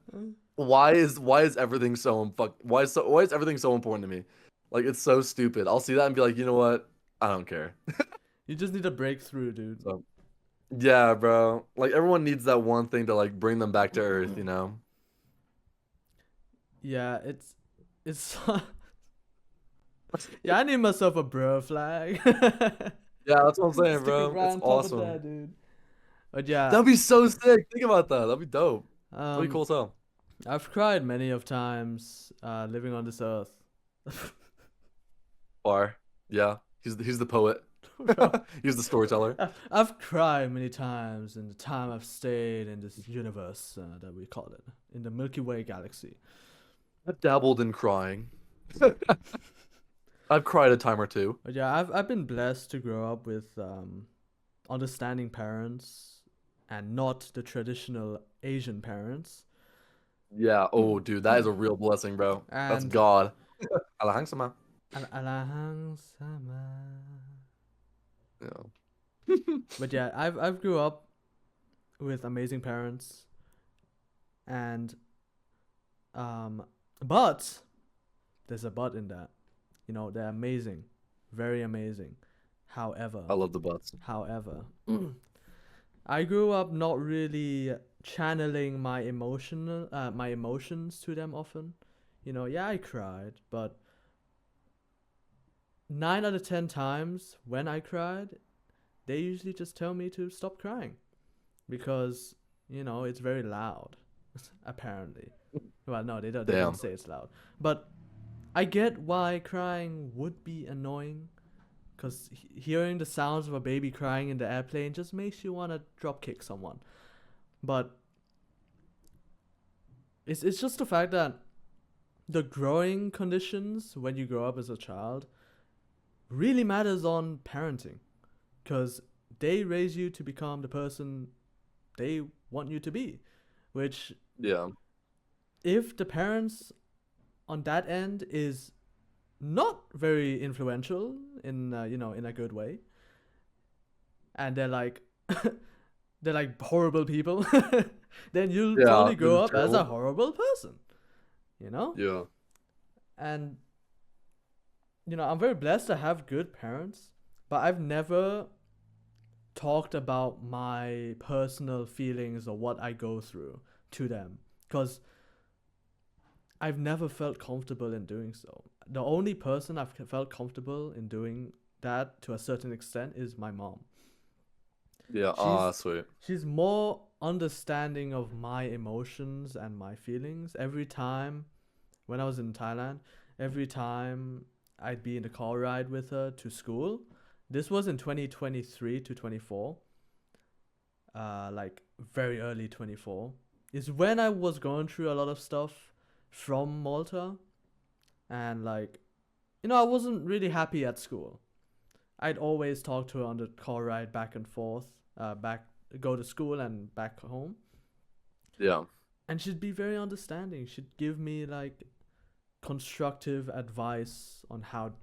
Why is everything so why is everything so important to me? Like it's so stupid. I'll see that and be like, you know what? I don't care. You just need a breakthrough, dude. So, yeah, bro. Like everyone needs that one thing to like bring them back to earth, you know? Yeah, it's yeah, I need myself a bro flag. Yeah, that's what I'm saying, bro. It's awesome. That, dude. But yeah, that'd be so sick. Think about that. That'd be dope. That'd be cool as hell. I've cried many of times living on this earth. Yeah, he's the poet. He's the storyteller. I've cried many times in the time I've stayed in this universe that we call it, in the Milky Way galaxy. I've dabbled in crying. I've cried a time or two. But yeah, I've been blessed to grow up with understanding parents and not the traditional Asian parents. Yeah. Oh, dude, that is a real blessing, bro. That's God. Alahang sama. Alahang sama. Yeah. But yeah, I've grew up with amazing parents, and but there's a but in that. They're amazing, very amazing. However, I love the butts. however, I grew up not really channeling my emotions to them often. Yeah, I cried, but 9 out of 10 times when I cried, they usually just tell me to stop crying because it's very loud. Apparently, well, no, they don't Damn. say it's loud, but I get why crying would be annoying. Because hearing the sounds of a baby crying in the airplane just makes you want to drop kick someone. But it's just the fact that the growing conditions when you grow up as a child really matters on parenting. Because they raise you to become the person they want you to be. Which, Yeah. if the parents on that end is not very influential in in a good way, and they're like horrible people, then you'll Yeah. probably This grow is up as a terrible. horrible person. Yeah. And I'm very blessed to have good parents, but I've never talked about my personal feelings or what I go through to them because I've never felt comfortable in doing so. The only person I've felt comfortable in doing that to a certain extent is my mom. Yeah. Ah, She's sweet. she's more understanding of my emotions and my feelings. Every time when I was in Thailand, every time I'd be in the car ride with her to school. This was in 2023 to 24. Like very early 24 is when I was going through a lot of stuff from Malta, and I wasn't really happy at school. I'd always talk to her on the car ride back and forth, back go to school and back home, Yeah. and she'd be very understanding. She'd give me constructive advice on how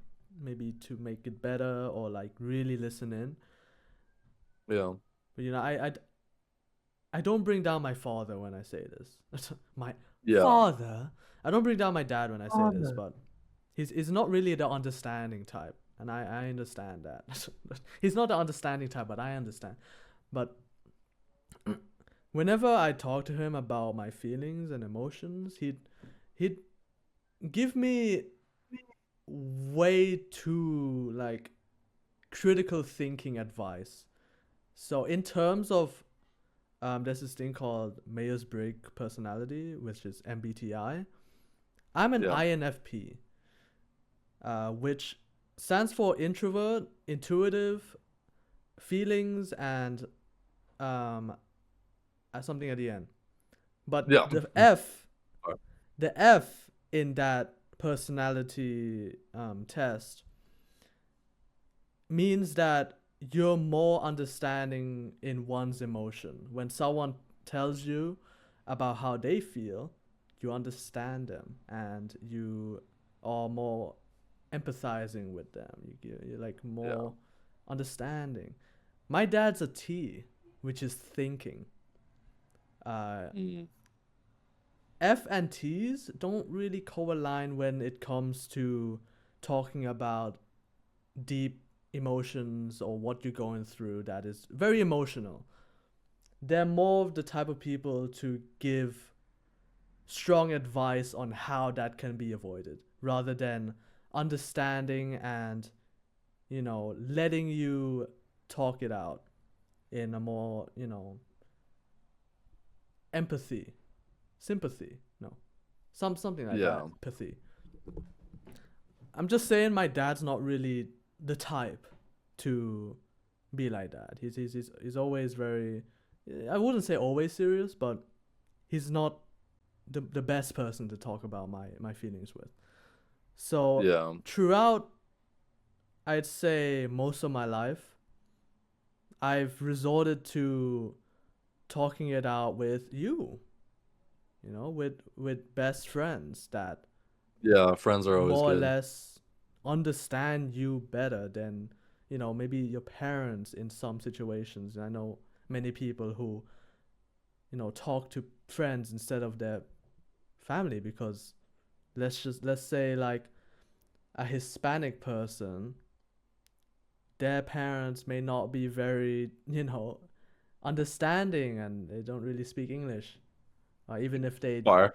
maybe to make it better or really listen in. Yeah. But I don't bring down my father when I say this. My Yeah. father. I don't bring down my dad when I say this, but he's not really the understanding type, and I understand that. He's not the understanding type, but I understand. But whenever I talk to him about my feelings and emotions, he'd give me way too critical thinking advice. So in terms of there's this thing called Myers-Briggs personality, which is MBTI. I'm an Yeah. INFP, which stands for introvert, intuitive, feelings, and something at the end. But Yeah. the F in that personality test means that you're more understanding in one's emotion. When someone tells you about how they feel, you understand them and you are more empathizing with them. You're more understanding. My dad's a T, which is thinking. F and T's don't really co-align when it comes to talking about deep emotions or what you're going through that is very emotional. They're more of the type of people to give strong advice on how that can be avoided rather than understanding and letting you talk it out in a more empathy, sympathy, no, something like Yeah. that, empathy. I'm just saying my dad's not really the type to be like that. He's always very, I wouldn't say always serious, but he's not the best person to talk about my feelings with. So Yeah. throughout, I'd say most of my life, I've resorted to talking it out with you, with best friends that Yeah. Friends are always more or good. less understand you better than maybe your parents in some situations. I know many people who talk to friends instead of their family because let's say a Hispanic person, their parents may not be very, understanding, and they don't really speak English. Or Fire.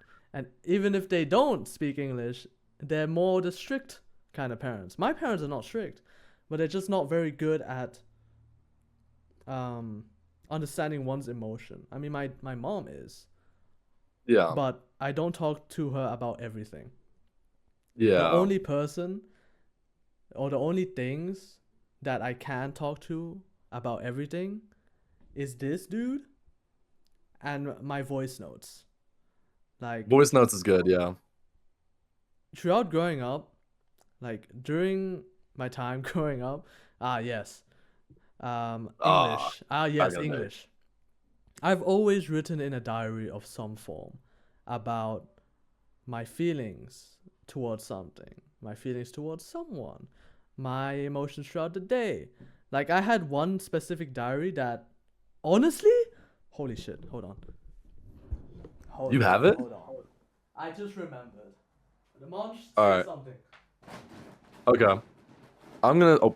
even if they don't speak English, they're more the strict kind of parents. My parents are not strict, but they're just not very good at understanding one's emotion. I mean, my mom is, Yeah. but I don't talk to her about everything. Yeah. The only person or the only things that I can talk to about everything is this dude and my voice notes. Like, Voice notes is good, yeah. throughout growing up, like during my time growing up, yes, Ah, English, I yes, got it. English. I've always written in a diary of some form about my feelings towards something, my feelings towards someone, my emotions throughout the day. Like, I had one specific diary that, honestly, holy shit, hold on. You have it? Hold on. I just remembered. The Munch All said right. something. Okay. I'm gonna oh,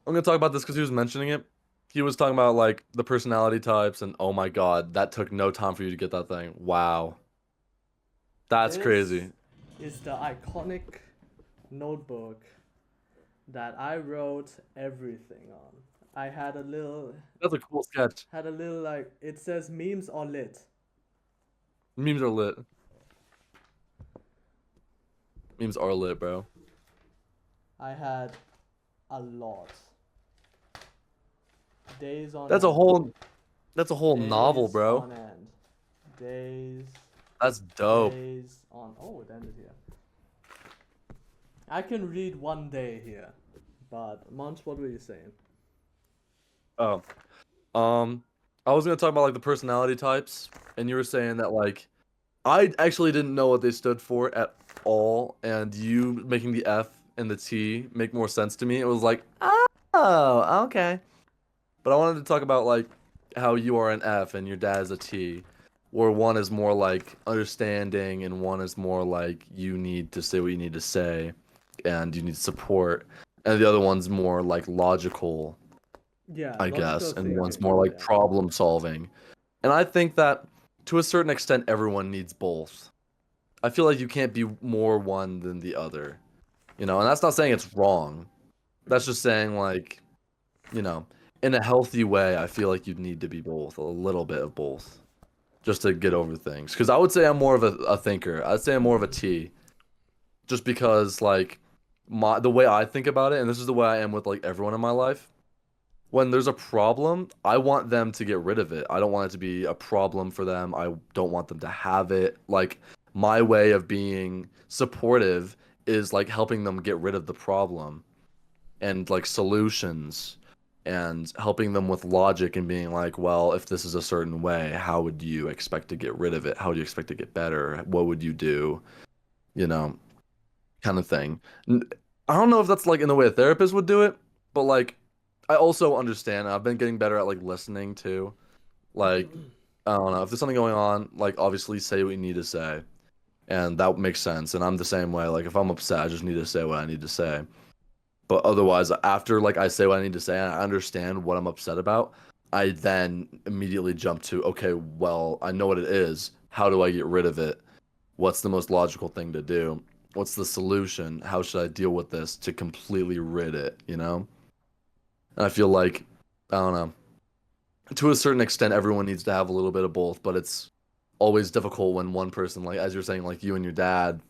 I'm gonna talk about this because he was mentioning it. He was talking about like the personality types, and oh my God, that took no time for you to get that thing. Wow. That's This crazy. is the iconic notebook that I wrote everything on. I That's a cool sketch. had a little like it says memes are lit. Memes are lit. Memes are lit, bro. I had a lot. Days on That's a end. whole that's a whole novel, Days bro. on end. Days That's dope. days on oh it ended here. I can read one day here. But Munch, what were you saying? Oh. I was gonna talk about like the personality types, and you were saying that like I actually didn't know what they stood for at all, and you making the F and the T make more sense to me. It was like, oh, okay. But I wanted to talk about like how you are an F and your dad is a T, where one is more like understanding and one is more like you need to say what you need to say and you need support, and the other one's more like logical, Yeah, I guess, logical and one's thinking. more like Yeah. problem solving. And I think that to a certain extent, everyone needs both. I feel like you can't be more one than the other, and that's not saying it's wrong. That's just saying, like, you know, in a healthy way, I feel like you'd need to be both, a little bit of both, just to get over things. Because I would say I'm more of a thinker. I'd say I'm more of a T, just because, like, the way I think about it, and this is the way I am with, like, everyone in my life. When there's a problem, I want them to get rid of it. I don't want it to be a problem for them. I don't want them to have it. Like, my way of being supportive is like helping them get rid of the problem and like solutions and helping them with logic and being like, well, if this is a certain way, how would you expect to get rid of it? How would you expect to get better? What would you do? You know, kind of thing. I don't know if that's like in the way a therapist would do it, but like I also understand. I've been getting better at like listening too. Like I don't know if there's something going on, like obviously say what you need to say, and that makes sense. And I'm the same way. Like if I'm upset, I just need to say what I need to say. But otherwise, after like I say what I need to say and I understand what I'm upset about, I then immediately jump to, okay, well, I know what it is. How do I get rid of it? What's the most logical thing to do? What's the solution? How should I deal with this to completely rid it, you know? And I feel like, I don't know, to a certain extent, everyone needs to have a little bit of both, but it's always difficult when one person, like, as you're saying, like you and your dad,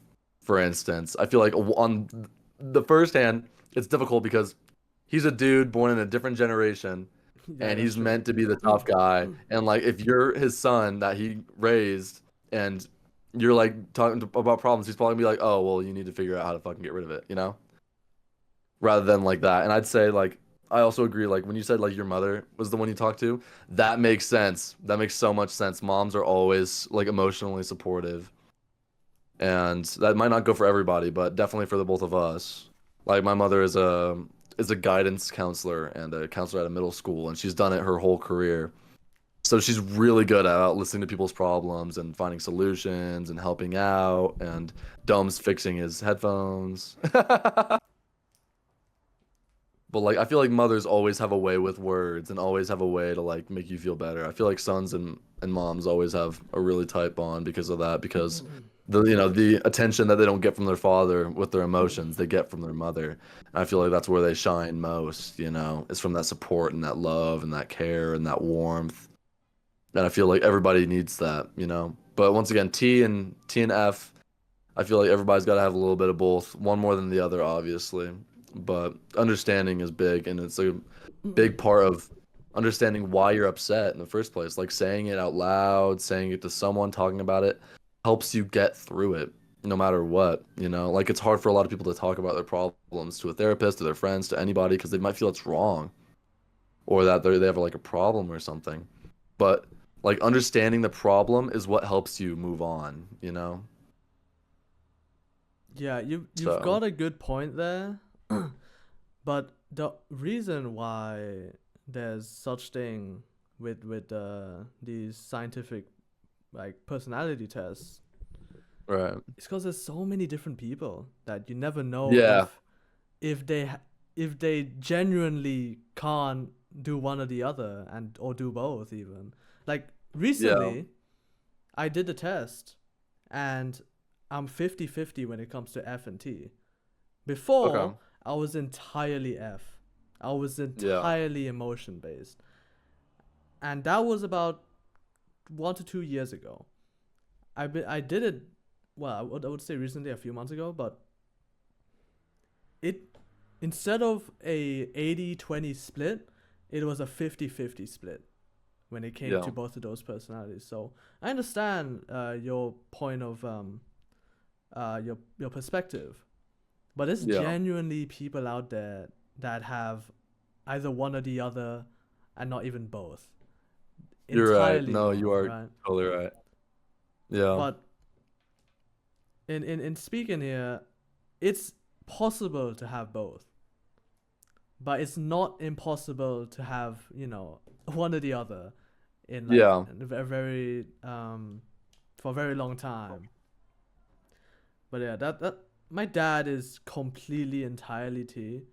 for instance, I feel like on the first hand, it's difficult because he's a dude born in a different generation Yeah, and that's he's true. meant to be the tough guy. And like, if you're his son that he raised and you're like talking about problems, he's probably gonna be like, oh, well, you need to figure out how to fucking get rid of it, you know? Rather than like that. And I'd say like I also agree like when you said like your mother was the one you talked to, that makes sense. That makes so much sense. Moms are always like emotionally supportive. And that might not go for everybody, but definitely for the both of us. Like my mother is a guidance counselor and a counselor at a middle school and she's done it her whole career. So she's really good at listening to people's problems and finding solutions and helping out. And Dome's fixing his headphones. But like I feel like mothers always have a way with words and always have a way to like make you feel better. I feel like sons and moms always have a really tight bond because of that, because the attention that they don't get from their father with their emotions, they get from their mother. And I feel like that's where they shine most, is from that support and that love and that care and that warmth. And I feel like everybody needs that. But once again, T and F, I feel like everybody's got to have a little bit of both, one more than the other, obviously. But understanding is big, and it's a big part of understanding why you're upset in the first place. Like saying it out loud, saying it to someone, talking about it helps you get through it no matter what. Like it's hard for a lot of people to talk about their problems to a therapist, to their friends, to anybody because they might feel it's wrong or that they have like a problem or something. But like understanding the problem is what helps you move on. Yeah, you've So, got a good point there. But the reason why there's such thing with these scientific like personality tests right. is because there's so many different people that you never know Yeah. if they genuinely can't do one or the other and or do both even. Like Yeah. recently I did the test and I'm 50-50 when it comes to F and T. Okay. Before, I was entirely F. I was Yeah. entirely emotion based. And that was about 1 to 2 years ago. I did it, well, I would say recently, a few months ago, but it, instead of a 80-20 split, it was a 50-50 split when it came Yeah. to both of those personalities. So I understand your point of your perspective. But there's Yeah. genuinely people out there that have either one or the other and not even both. You're right. Entirely No, you wrong, are right? totally right. Yeah. But in speaking here, it's possible to have both. But it's not impossible to have, one or the other in like Yeah. in a very for a very long time. But yeah, that my dad is completely entirely T.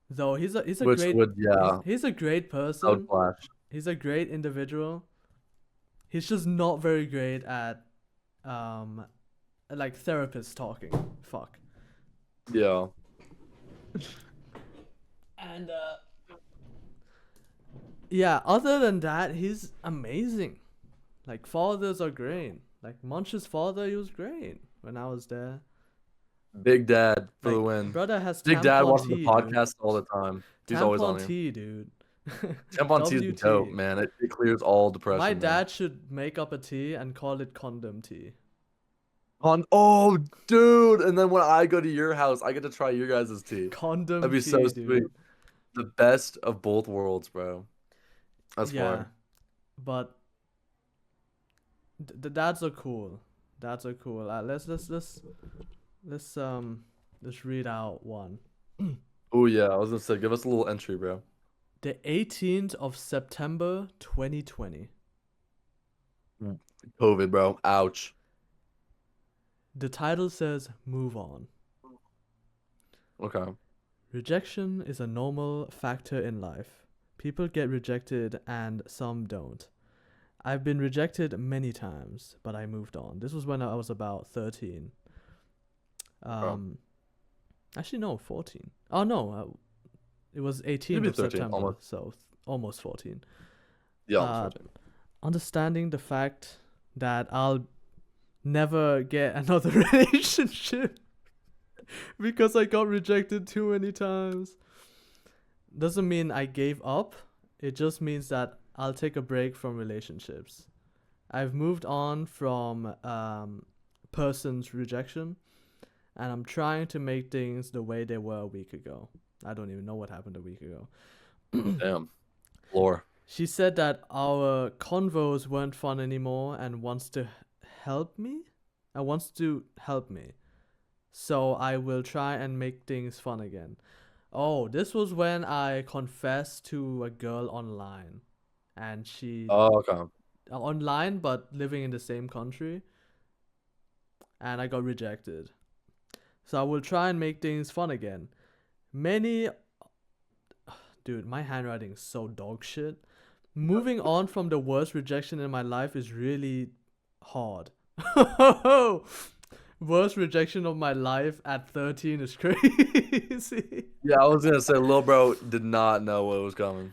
Though he's a Which great would, yeah, he's a great that would person. clash. He's a great individual. He's just not very great at um like therapists talking. Fuck. Yeah. And yeah, other than that, he's amazing. Like fathers are great. Like Munch's father, he was great when I was there. Big Dad for the Like win. brother has Big Dad tampon watching the tea, dude. podcast all the time. He's always on Tampon here. tea, dude. Tampon tea is dope, WT. man. It clears all My depression, man. dad should make up a tea and call it condom tea. Oh, dude. And then when I go to your house, I get to try your guys' tea. That'd Condom be so tea, sweet. dude. The best of both worlds, bro. That's Yeah, fire. but the dads are cool. Dads are cool. Let's let's read out one. Oh, yeah. I was gonna say, give us a little entry, bro. The 18th of September 2020. COVID, bro. Ouch. The title says "Move On." Okay. Rejection is a normal factor in life. People get rejected and some don't. I've been rejected many times, but I moved on. This was when I was about 13. Oh. Actually no, 14. Oh no, it was 18th Maybe of 13, September, almost. so almost 14. Yeah, almost Uh, 14. Understanding the fact that I'll never get another relationship because I got rejected too many times doesn't mean I gave up. It just means that I'll take a break from relationships. I've moved on from person's rejection, and I'm trying to make things the way they were a week ago. I don't even know what happened a week ago. Damn. Lore. She said that our convos weren't fun anymore and wants to help me. Wants to help me. So I will try and make things fun again. Oh, this was when I confessed to a girl online. and she Oh, okay. online but living in the same country, and I got rejected. So I will try and make things fun again. Many Dude, my handwriting is so dog shit. Moving on from the worst rejection in my life is really hard. Worst rejection of my life at 13 is crazy. Yeah, I was gonna say, Lil Bro did not know what was coming.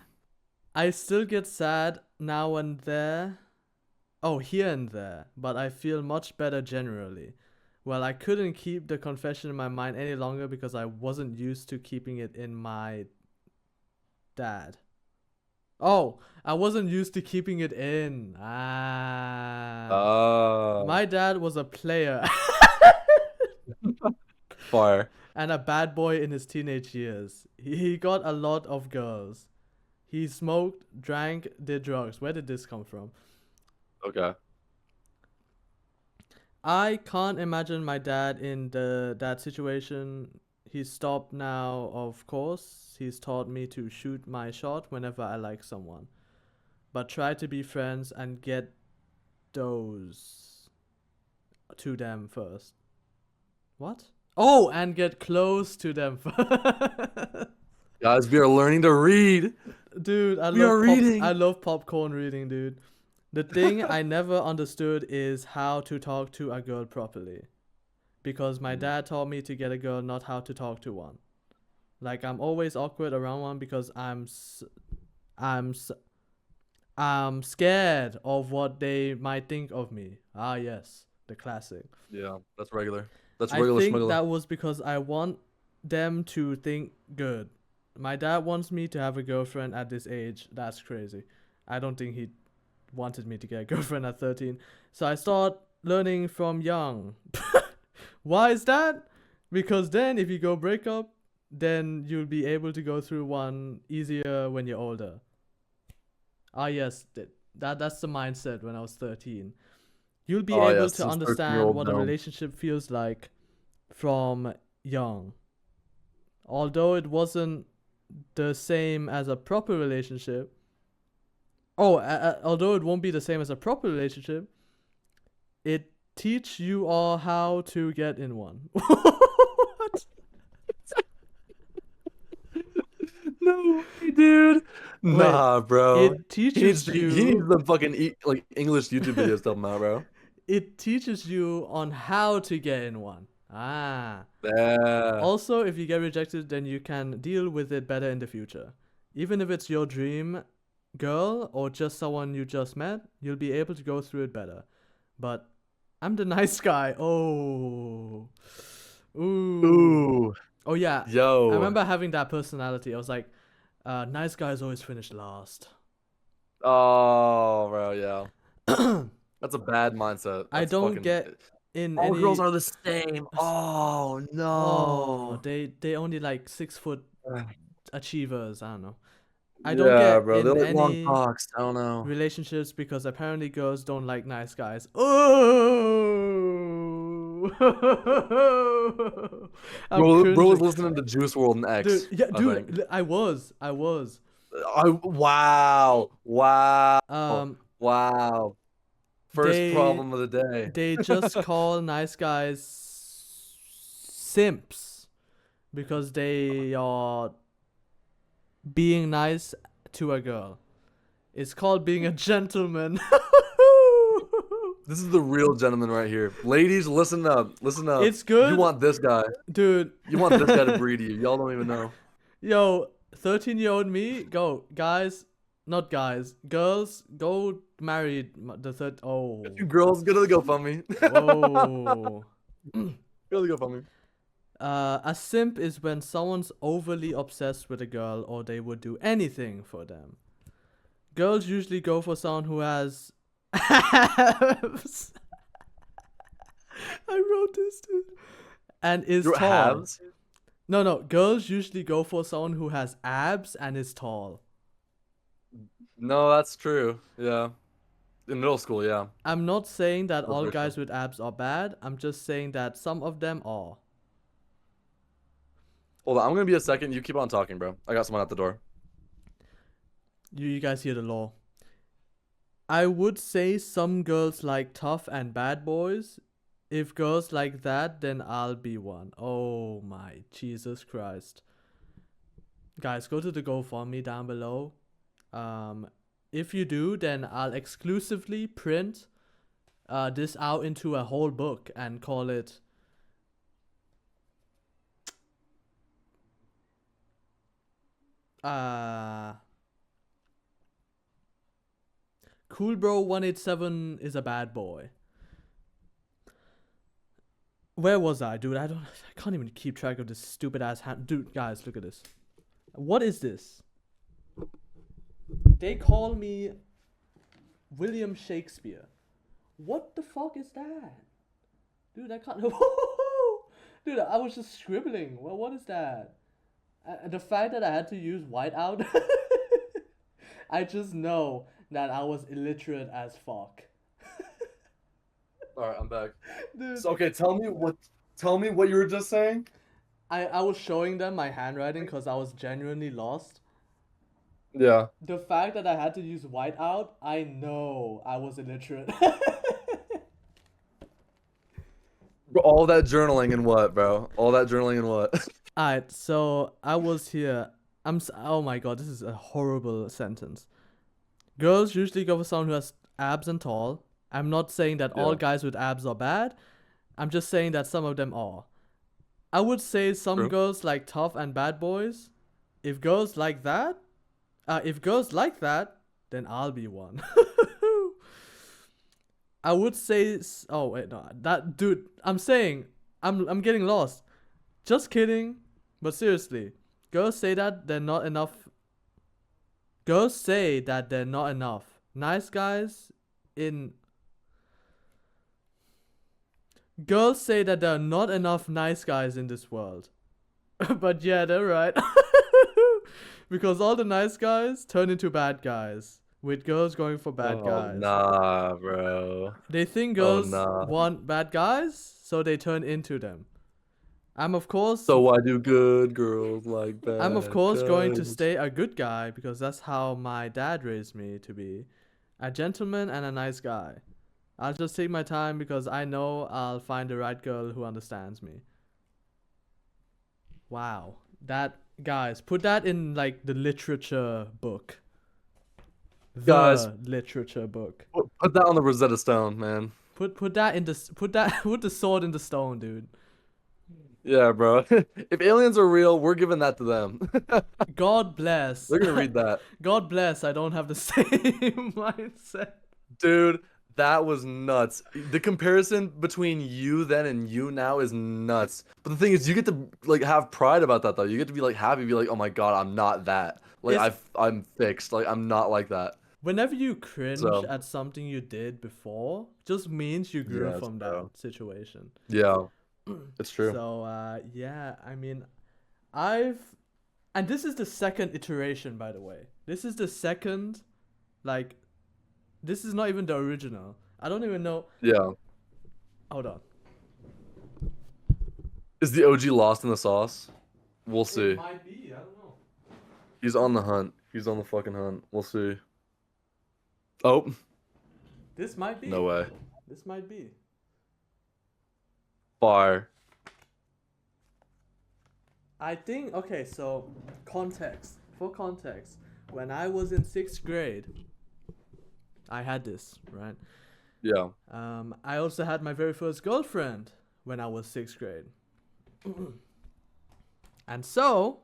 I still get sad now and there. Oh, here and there. But I feel much better generally. Well, I couldn't keep the confession in my mind any longer because I wasn't used to keeping it in my dad. Oh, I wasn't used to keeping it in. Oh, My dad was a player fire. and a bad boy in his teenage years. He got a lot of girls. He smoked, drank, did drugs. Where did this come from? Okay. I can't imagine my dad in that situation. He's stopped now, of course. He's taught me to shoot my shot whenever I like someone. But try to be friends and get those to them first. What? Oh, and get close to them first. Guys, we are learning to read. Dude, We are reading. I love popcorn reading, dude. The thing I never understood is how to talk to a girl properly. Because my dad taught me to get a girl, not how to talk to one. Like, I'm always awkward around one because I'm scared of what they might think of me. Ah, yes, the classic. Yeah, that's regular. That's I regular think schmuggler. that was because I want them to think good. My dad wants me to have a girlfriend at this age. That's crazy. I don't think he wanted me to get a girlfriend at 13. So I start learning from young. Why is that? Because then if you go break up, then you'll be able to go through one easier when you're older. Ah, yes, that's the mindset when I was 13. You'll be able Yes, to this understand 13-year-old what a gnome. relationship feels like from young. Although it wasn't the same as a proper relationship. Oh, although it won't be the same as a proper relationship, it teach you all how to get in one. What? No way, dude. Nah, bro. It teaches He you. needs the fucking like English YouTube videos to help him out, bro. It teaches you on how to get in one. Ah. Yeah. Also, if you get rejected, then you can deal with it better in the future. Even if it's your dream girl or just someone you just met, you'll be able to go through it better. But I'm the nice guy. Oh. Ooh. Ooh. Oh, yeah. Yo. I remember having that personality. I was like, nice guys always finish last. Oh, bro, yeah. That's a bad mindset. I That's don't fucking... get in All any. girls are the same. Oh no. Oh, they only like 6 foot achievers. I don't know. I Yeah, don't get bro. They're in like long any talks. I don't know. relationships because apparently girls don't like nice guys. Oh, I'm Bro was cringing. listening to Juice World and X. Dude, yeah, I dude, think. I was. Wow. Um, Wow. First they problem of the day. they just call nice guys simps because they are being nice to a girl. It's called being a gentleman. This is the real gentleman right here. Ladies, listen up. Listen up. It's good. You want this guy. Dude. You want this guy to breed you. Y'all don't even know. Yo, 13-year-old me, go. Guys, not guys. Girls, go marry the third. Oh. You girls, go to the GoFundMe. Oh. Go to the GoFundMe. A simp is when someone's overly obsessed with a girl or they would do anything for them. Girls usually go for someone who has abs. I wrote this, dude. And is Your tall. halves? No. Girls usually go for someone who has abs and is tall. No, that's true. Yeah. In middle school, yeah. I'm not saying that For all sure. guys with abs are bad. I'm just saying that some of them are. Hold on, I'm gonna be a second. You keep on talking, bro. I got someone at the door. You guys hear the law. I would say some girls like tough and bad boys. If girls like that, then I'll be one. Oh my Jesus Christ. Guys, go to the GoFundMe down below. If you do, then I'll exclusively print this out into a whole book and call it Cool Bro 187 is a bad boy. Where was I, dude? I can't even keep track of this stupid ass hand. Dude, guys, look at this. What is this? They call me William Shakespeare. What the fuck is that? Dude, I can't. Dude, I was just scribbling. Well, what is that? The fact that I had to use whiteout, I just know that I was illiterate as fuck. All right, I'm back. Dude. So, okay, tell me what you were just saying. I was showing them my handwriting because I was genuinely lost. Yeah. The fact that I had to use whiteout, I know I was illiterate. All that journaling and what, bro? All that journaling and what? Alright, so I was here. Oh my god, this is a horrible sentence. Girls usually go for someone who has abs and tall. I'm not saying that all guys with abs are bad. I'm just saying that some of them are. I would say some girls like tough and bad boys. If girls like that, then I'll be one. I would say. Oh wait, no, that dude. I'm saying, I'm getting lost. Just kidding, but seriously, girls say that they're not enough. Girls say that they're not enough. Nice guys in. Girls say that there are not enough nice guys in this world. But yeah, they're right. Because all the nice guys turn into bad guys. With girls going for bad guys. Nah, bro. They think girls want bad guys, so they turn into them. I'm of course. So why do good girls like bad? I'm of course going to stay a good guy because that's how my dad raised me to be. A gentleman and a nice guy. I'll just take my time because I know I'll find the right girl who understands me. Wow. That, guys, put that in like the literature book. Guys, Literature book. Put that on the Rosetta Stone, man. Put the sword in the stone, dude. Yeah, bro. If aliens are real, we're giving that to them. God bless. They're gonna read that. God bless. I don't have the same mindset. Dude, that was nuts. The comparison between you then and you now is nuts. But the thing is, you get to like have pride about that though. You get to be like happy, be like, oh my god, I'm not that. Like I'm fixed. Like I'm not like that. Whenever you cringe at something you did before, just means you grew from that situation. Yeah, it's true. So yeah, I mean, and this is the second iteration, by the way. This is the second, like, this is not even the original. I don't even know. Yeah. Hold on. Is the OG lost in the sauce? We'll see. It might be. I don't know. He's on the hunt. He's on the fucking hunt. We'll see. Oh. This might be. No way. This might be. Fire. I think, okay, so context. For context, when I was in 6th grade, I had this, right? Yeah. I also had my very first girlfriend when I was 6th grade. And so,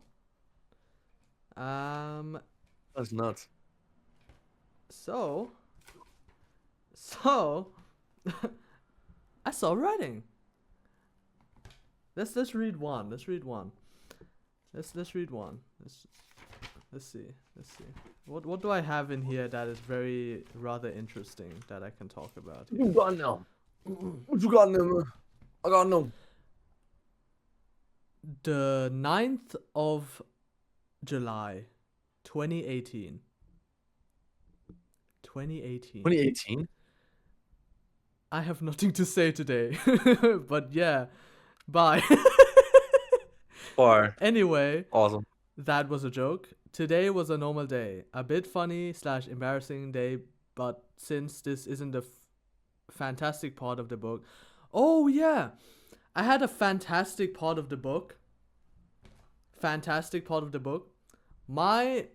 that's nuts. So, I saw writing. Let's read one. Let's read one. Let's read one. Let's see. What do I have in here that is very rather interesting that I can talk about? What you got now? What you got now? I got no. The 9th of July, 2018. 2018. 2018? I have nothing to say today. But yeah, bye. Fire. Anyway. Awesome. That was a joke. Today was a normal day. A bit funny / embarrassing day but since this isn't the fantastic part of the book, oh yeah, I had a fantastic part of the book. Fantastic part of the book. My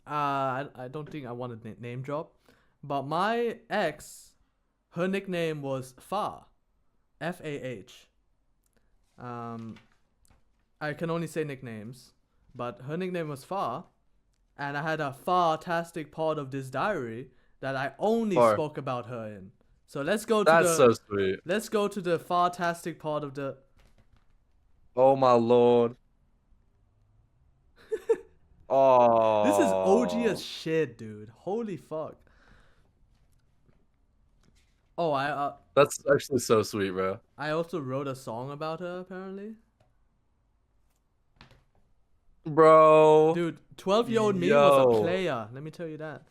I don't think I want to name drop, but my ex, her nickname was Far, Fah. I can only say nicknames, but her nickname was Far, and I had a fantastic part of this diary that I only Far. spoke about her in. So let's go to That's so sweet. let's go to the fantastic part of the. Oh my lord. This is OG Oh. as shit, dude. Holy fuck. Oh, That's actually so sweet, bro. I also wrote a song about her apparently. Bro. Dude, 12-year-old me was a Yo. player. Let me tell you that.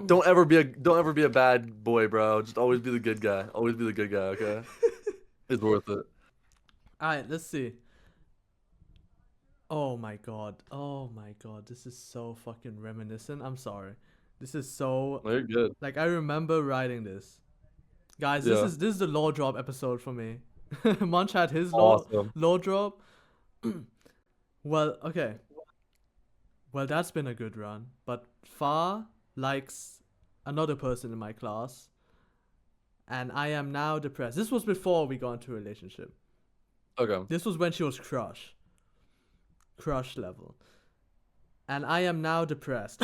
Don't ever be a bad boy, bro. Just always be the good guy. Always be the good guy, okay? It's worth it. Alright, let's see. Oh my god. Oh my god. This is so fucking reminiscent. I'm sorry. This is so No, you're good. like I remember writing this. Guys, Yeah. this is the law drop episode for me. Munch had his Awesome. law drop. Well, okay. Well, that's been a good run, but Far likes another person in my class, and I am now depressed. This was before we got into a relationship. Okay. This was when she was crush level, and I am now depressed.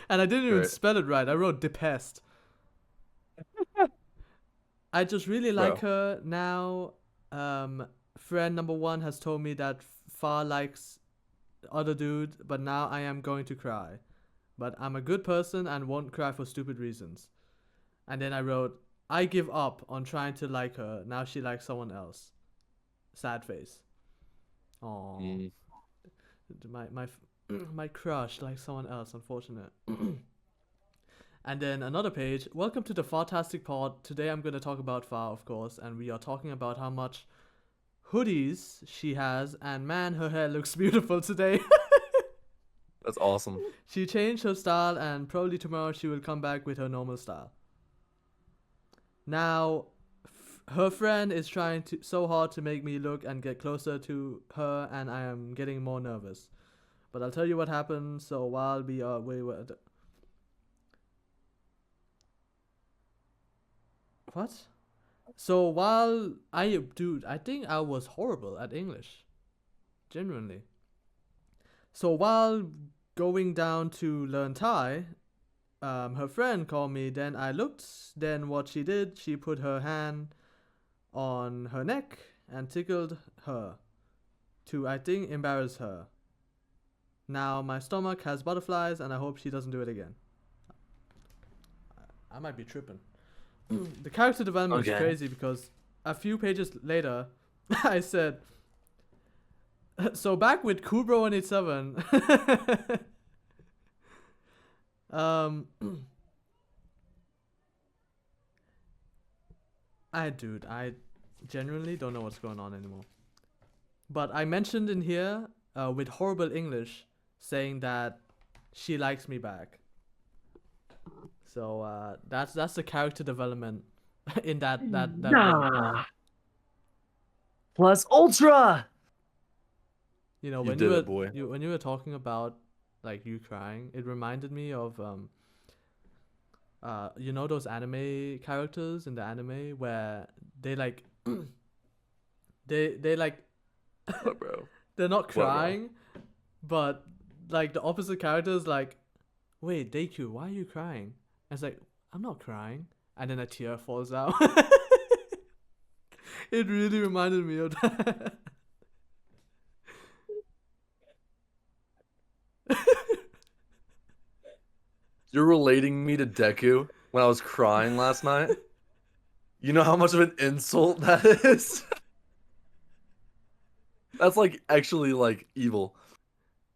And I didn't even Great. spell it right. I wrote depressed. I just really like her now. Friend number one has told me that Far likes other dude, but now I am going to cry. But I'm a good person and won't cry for stupid reasons. And then I wrote, I give up on trying to like her. Now she likes someone else. Sad face. Oh, my crush likes someone else. Unfortunate. And then another page. Welcome to the Fantastic Pod. Today I'm going to talk about Far, of course, and we are talking about how much hoodies she has, and man, her hair looks beautiful today. That's awesome. She changed her style, and probably tomorrow she will come back with her normal style. Now, her friend is trying so hard to make me look and get closer to her, and I am getting more nervous. But I'll tell you what happened. So while we were what? So while I think I was horrible at English. Genuinely. So while going down to learn Thai, her friend called me. Then I looked. Then what she did, she put her hand on her neck and tickled her to, I think, embarrass her. Now my stomach has butterflies, and I hope she doesn't do it again. I might be tripping. The character development is crazy because a few pages later, I said, so back with Kubro187. I genuinely don't know what's going on anymore. But I mentioned in here, with horrible English, saying that she likes me back. So that's the character development in that book. Plus Ultra. You know, You did it, boy. when you were talking about like you crying, it reminded me of you know those anime characters in the anime where they like they like What, bro? they're not What, bro? crying, but like the opposite character is like, wait, Deku, why are you crying? And it's like, I'm not crying, and then a tear falls out. It really reminded me of that. You're relating me to Deku when I was crying last night? You know how much of an insult that is? That's like actually like evil.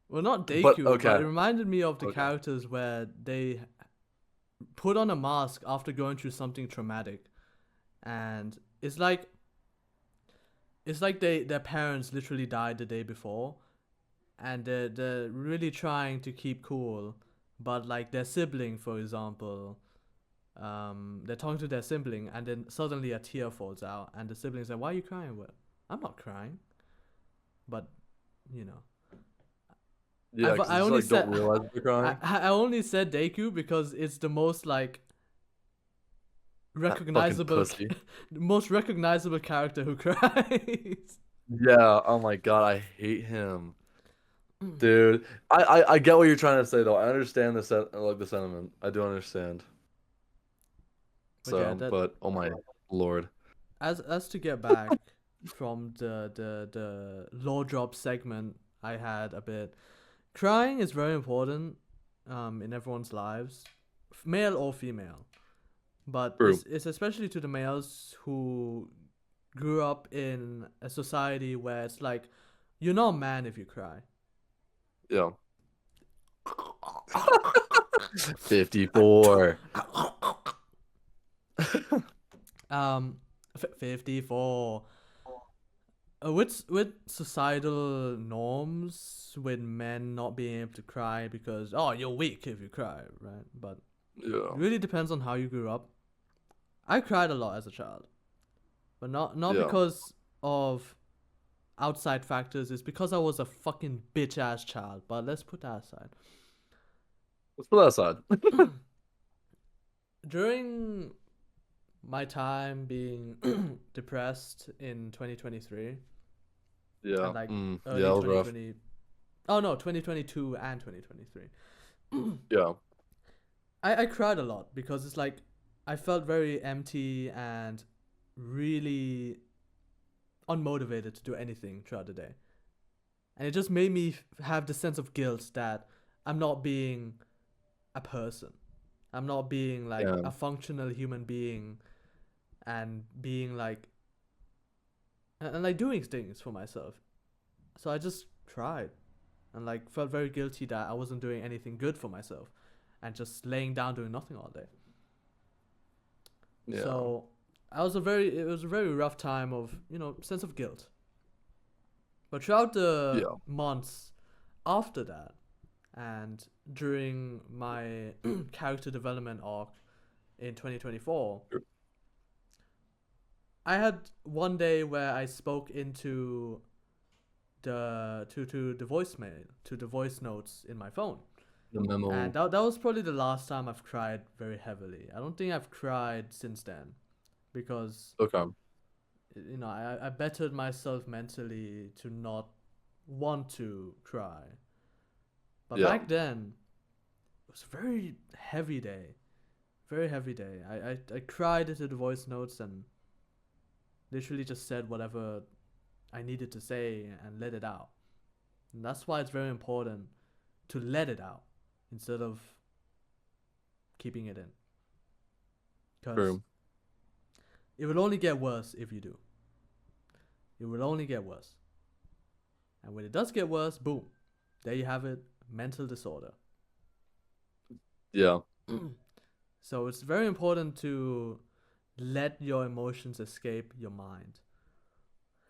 Well, not Deku, But, but okay. it reminded me of the Okay. characters where they put on a mask after going through something traumatic, and it's like their parents literally died the day before, and they're really trying to keep cool, but like their sibling, for example, they're talking to their sibling, and then suddenly a tear falls out, and the sibling's like, "Why are you crying?" Well, I'm not crying, but you know, Yeah, because I you just only like don't said realize they're crying. I only said Deku because it's the most like That fucking recognizable, pussy. the most recognizable character who cries. Yeah. Oh my god, I hate him, dude. I get what you're trying to say though. I understand the sentiment. I do understand. But yeah, So, that but oh my lord. as to get back from the law drop segment I had a bit, crying is very important in everyone's lives, male or female. But True. it's especially to the males who grew up in a society where it's like, you're not a man if you cry. Yeah. 54. 54. With societal norms, with men not being able to cry because you're weak if you cry, right? But Yeah. it really depends on how you grew up. I cried a lot as a child, but not Yeah. because of outside factors. It's because I was a fucking bitch ass child. But let's put that aside. Let's put that aside. During my time being depressed in 2023 Yeah. and like Yeah, early that was rough. 2020. Oh no, 2022 and 2023. Yeah. I cried a lot because it's like I felt very empty and really unmotivated to do anything throughout the day. And it just made me have the sense of guilt that I'm not being a person. I'm not being like Yeah. a functional human being and being like and like doing things for myself. So I just cried and like felt very guilty that I wasn't doing anything good for myself and just laying down doing nothing all day. Yeah. So it was a very rough time of, sense of guilt. But throughout the Yeah. months after that and during my character development arc in 2024, Sure. I had one day where I spoke into the to the voicemail, to the voice notes in my phone. The memo. And that was probably the last time I've cried very heavily. I don't think I've cried since then because Okay. I bettered myself mentally to not want to cry. But Yeah. back then, it was a very heavy day. Very heavy day. I cried into the voice notes and literally just said whatever I needed to say and let it out. And that's why it's very important to let it out instead of keeping it in. Because True. it will only get worse if you do. It will only get worse. And when it does get worse, boom, there you have it, mental disorder. Yeah. So it's very important to let your emotions escape your mind.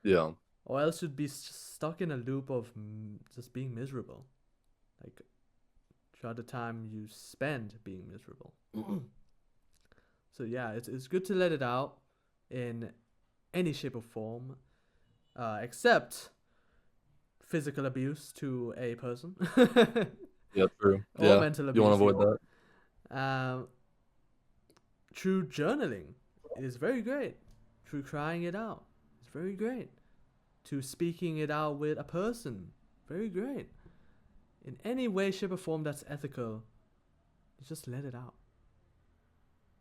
Yeah. Or else you'd be stuck in a loop of just being miserable. Like, throughout the time you spend being miserable. So yeah, it's good to let it out in any shape or form, except physical abuse to a person. Yeah. True. Or Yeah. mental You want abuse. to avoid that? Through journaling is very great. Through crying it out, it's very great. To speaking it out with a person, very great. In any way, shape, or form that's ethical, you just let it out.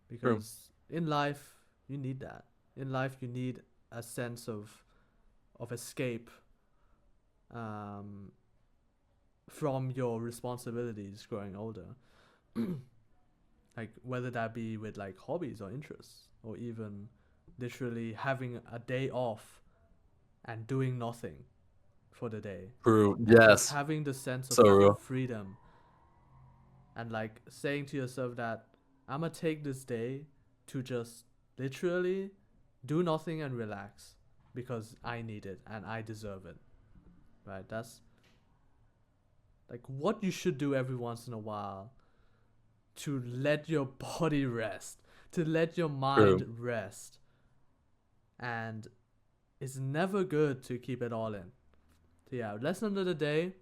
Because in life, you need that. In life, you need a sense of escape from your responsibilities growing older. Like, whether that be with like hobbies or interests, or even literally having a day off and doing nothing for the day. True. Just Yes. having the sense of So real. freedom and like saying to yourself that I'm gonna take this day to just literally do nothing and relax because I need it and I deserve it. Right? That's like what you should do every once in a while to let your body rest, to let your mind rest. And it's never good to keep it all in. So yeah, lesson of the day,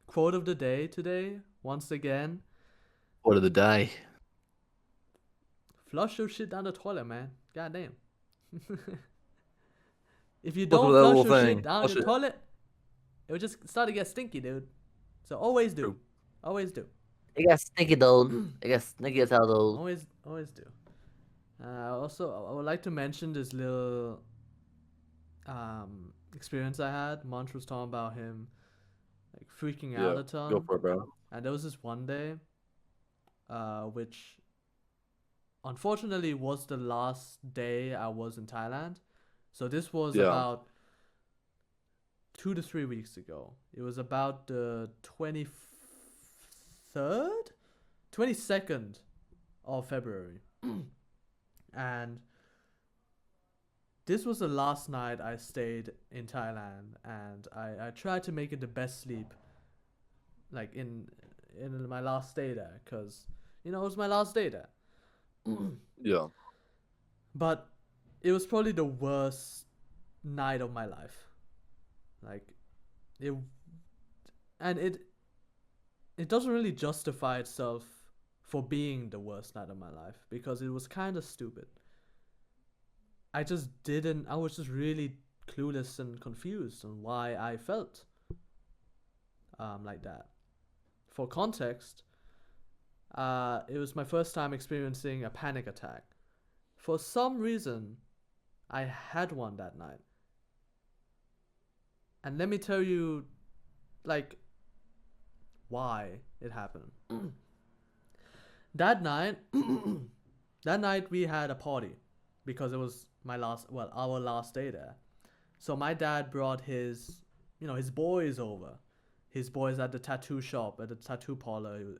quote of the day today, once again, What of the day? flush your shit down the toilet, man. God damn. If you What's don't with that flush little your thing? shit down Flush your it. toilet, it will just start to get stinky, dude. So always do. True. Always do. It got stinky though. It got stinky as hell though. Always do. Also, I would like to mention this little experience I had. Munch was talking about him like freaking out Yeah, a ton. go for it, bro. And there was this one day, which unfortunately was the last day I was in Thailand. So this was Yeah. about 2 to 3 weeks ago. It was about the 22nd of February. And this was the last night I stayed in Thailand, and I tried to make it the best sleep like in my last day there, because it was my last day there. Yeah. But it was probably the worst night of my life. Like it doesn't really justify itself for being the worst night of my life, because it was kind of stupid. I was just really clueless and confused on why I felt like that. For context, it was my first time experiencing a panic attack. For some reason, I had one that night. And let me tell you, like, why it happened. That night, we had a party, because it was our last day there. So my dad brought his boys over. His boys at the tattoo shop, at the tattoo parlor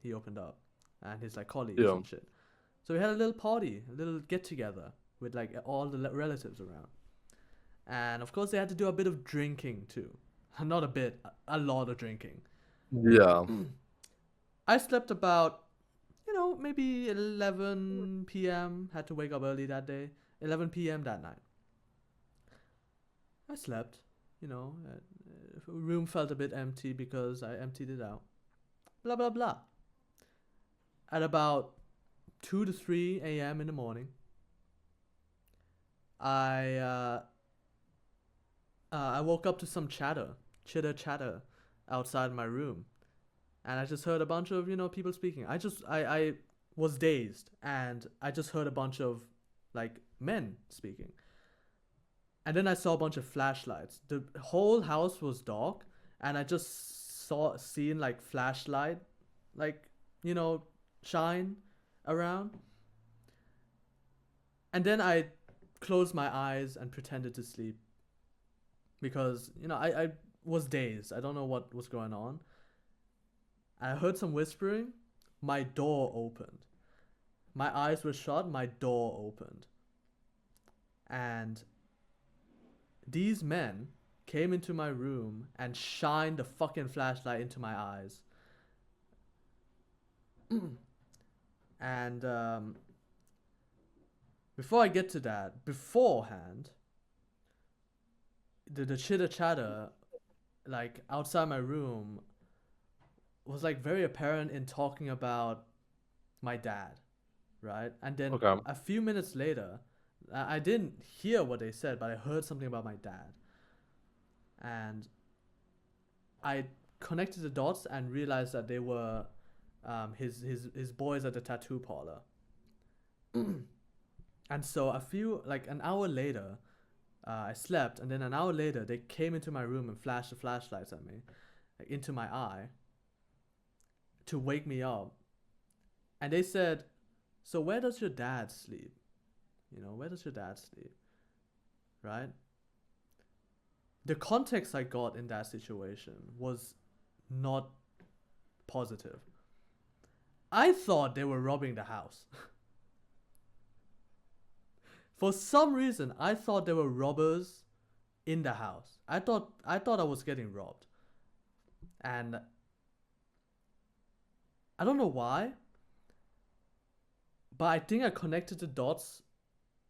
he opened up, and his like colleagues Yeah. and shit. So we had a little party, a little get together with like all the relatives around. And of course they had to do a bit of drinking too. Not a bit, a lot of drinking. Yeah. I slept about, maybe 11 p.m. Had to wake up early that day. 11 p.m. that night. I slept, room felt a bit empty because I emptied it out. Blah, blah, blah. At about 2 to 3 a.m. in the morning, I woke up to some chitter outside my room. And I just heard a bunch of, people speaking. I was dazed, and I just heard a bunch of, like, men speaking. And then I saw a bunch of flashlights. The whole house was dark, and I just seen, like, flashlight, like, shine around. And then I closed my eyes and pretended to sleep. Because, I was dazed. I don't know what was going on. I heard some whispering. My door opened. My eyes were shut. My door opened. And these men came into my room and shined the fucking flashlight into my eyes. And before I get to that, beforehand, the chitter chatter, like outside my room, was like very apparent in talking about my dad, right? And then Okay. a few minutes later, I didn't hear what they said, but I heard something about my dad. And I connected the dots and realized that they were his boys at the tattoo parlor. And so an hour later, I slept, and then an hour later they came into my room and flashed the flashlights at me, like, into my eye, to wake me up. And they said, "So where does your dad sleep? Where does your dad sleep?" Right? The context I got in that situation was not positive. I thought they were robbing the house. For some reason, I thought there were robbers in the house. I thought I was getting robbed. And I don't know why, But I think I connected the dots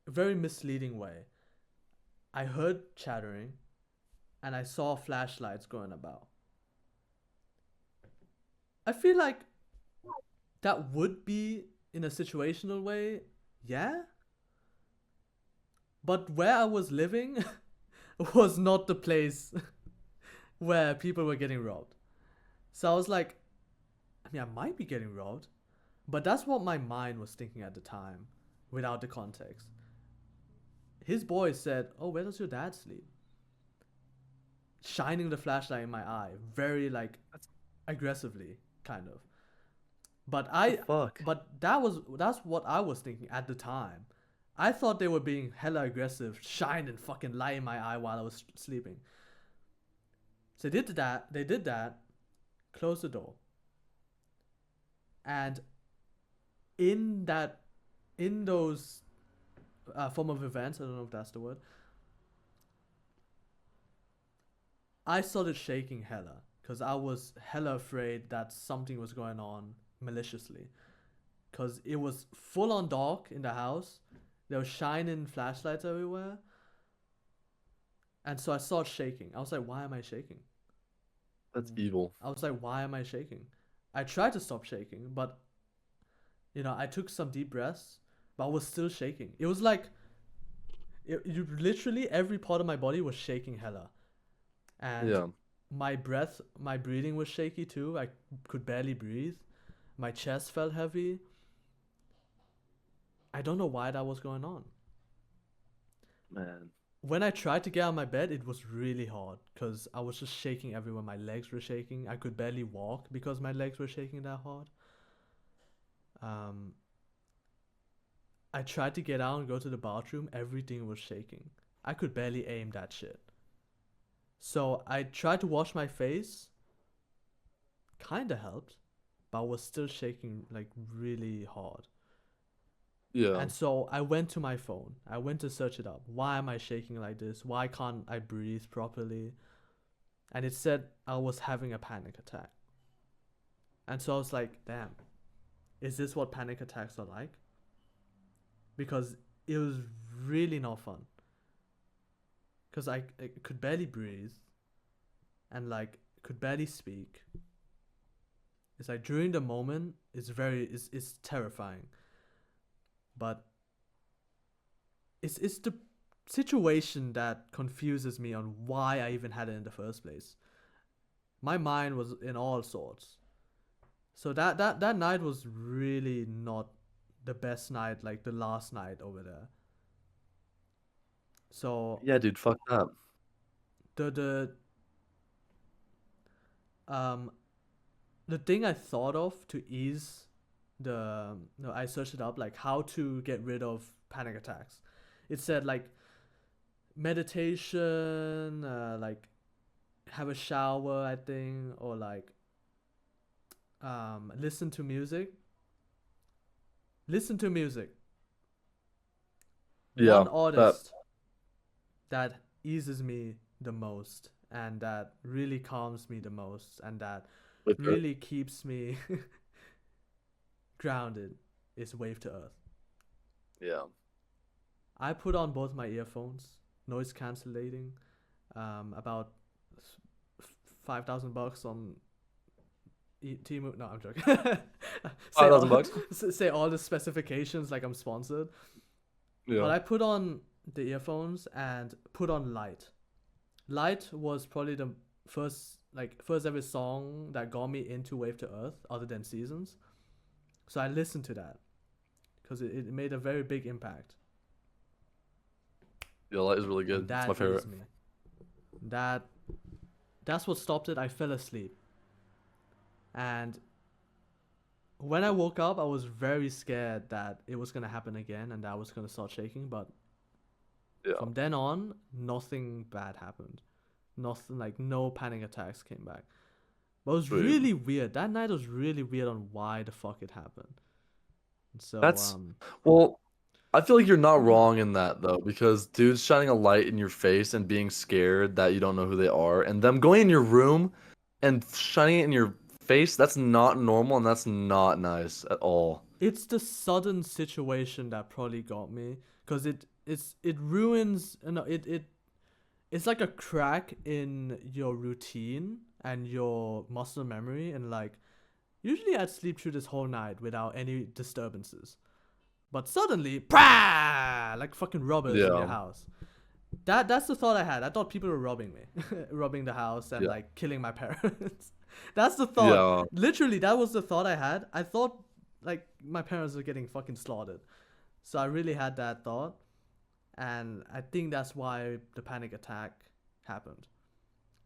a very misleading way. I heard chattering and I saw flashlights going about. I feel like that would be in a situational way, yeah. But where I was living was not the place where people were getting robbed. So I was like, I mean, I might be getting robbed, but that's what my mind was thinking at the time, without the context. His boy said, "Oh, where does your dad sleep?" Shining the flashlight in my eye, very like aggressively, kind of. But Fuck. that's what I was thinking at the time. I thought they were being hella aggressive, shining fucking light in my eye while I was sleeping. So they did that, closed the door. And in those form of events, I don't know if that's the word, I started shaking hella because I was hella afraid that something was going on maliciously. Because it was full on dark in the house. There was shining flashlights everywhere. And so I started shaking. I was like, why am I shaking? That's evil. I was like, why am I shaking? I tried to stop shaking, but, I took some deep breaths, but I was still shaking. It was like, literally every part of my body was shaking hella. And my breathing was shaky too. I could barely breathe. My chest felt heavy. I don't know why that was going on. Man. When I tried to get out of my bed, it was really hard because I was just shaking everywhere. My legs were shaking. I could barely walk because my legs were shaking that hard. I tried to get out and go to the bathroom. Everything was shaking. I could barely aim that shit. So I tried to wash my face. Kinda helped, but I was still shaking like really hard. Yeah. And so I went to my phone. I went to search it up. Why am I shaking like this? Why can't I breathe properly? And it said I was having a panic attack. And so I was like, damn, is this what panic attacks are like? Because it was really not fun. Because I could barely breathe and like could barely speak. It's like during the moment, it's terrifying. But it's the situation that confuses me on why I even had it in the first place. My mind was in all sorts. So that night was really not the best night, like the last night over there. So Yeah, dude, fuck that. The thing I thought of to ease I searched it up, like how to get rid of panic attacks. It said like meditation, like have a shower, I think, or like listen to music. Yeah, One artist that eases me the most and that really calms me the most and that really keeps me grounded is Wave to Earth. Yeah. I put on both my earphones, noise cancellating, about $5,000 on Temu. No, I'm joking. $5,000. Say all the specifications like I'm sponsored. Yeah. But I put on the earphones and put on Light. Light was probably the first ever song that got me into Wave to Earth, other than Seasons. So I listened to that because it made a very big impact. Yeah, Light is really good. That's my favorite. That's what stopped it. I fell asleep. And when I woke up, I was very scared that it was going to happen again and that I was going to start shaking. But from then on, nothing bad happened. Nothing, like no panic attacks came back. But it was really weird. That night was really weird on why the fuck it happened. So well, I feel like you're not wrong in that though, because dudes shining a light in your face and being scared that you don't know who they are, and them going in your room and shining it in your face, that's not normal and that's not nice at all. It's the sudden situation that probably got me, because it ruins, it's like a crack in your routine and your muscle memory, and like usually I'd sleep through this whole night without any disturbances, but suddenly, prah, like fucking robbers in your Yeah. house. That's the thought I had. I thought people were robbing me, robbing the house and Yeah. like killing my parents. That's the thought. Yeah. Literally, that was the thought I had. I thought like my parents were getting fucking slaughtered. So I really had that thought, and I think that's why the panic attack happened.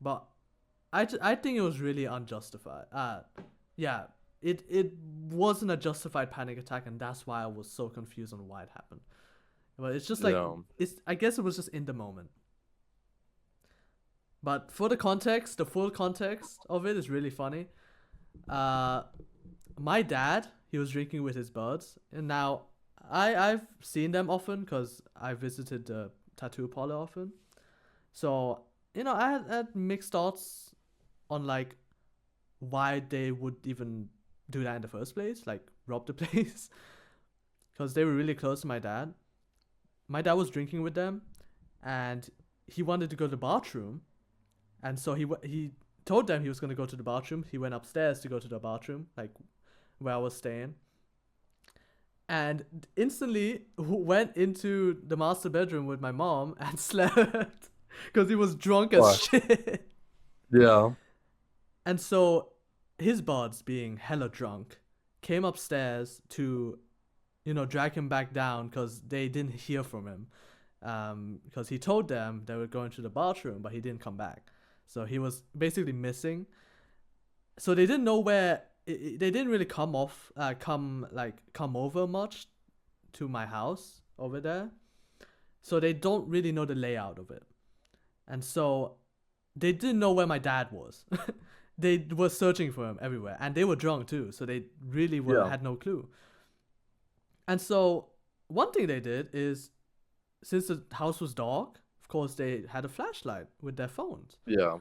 But I think it was really unjustified. Yeah, it wasn't a justified panic attack, and that's why I was so confused on why it happened. But it's just like Yeah. I guess it was just in the moment. But for the context, the full context of it is really funny. My dad, he was drinking with his buds, and now I've seen them often because I visited the tattoo parlor often. So I had mixed thoughts on like why they would even do that in the first place, like rob the place, because they were really close to my dad. My dad was drinking with them, and he wanted to go to the bathroom, and so he told them he was going to go to the bathroom. He went upstairs to go to the bathroom, like where I was staying, and instantly went into the master bedroom with my mom and slept because he was drunk as What? shit. Yeah. And so his buds, being hella drunk, came upstairs to drag him back down because they didn't hear from him, because he told them they were going to the bathroom, but he didn't come back. So he was basically missing. So they didn't know where. They didn't really come over much to my house over there. So they don't really know the layout of it. And so they didn't know where my dad was. They were searching for him everywhere, and they were drunk too, so they really had no clue. And so one thing they did is, since the house was dark, of course they had a flashlight with their phones. Yeah.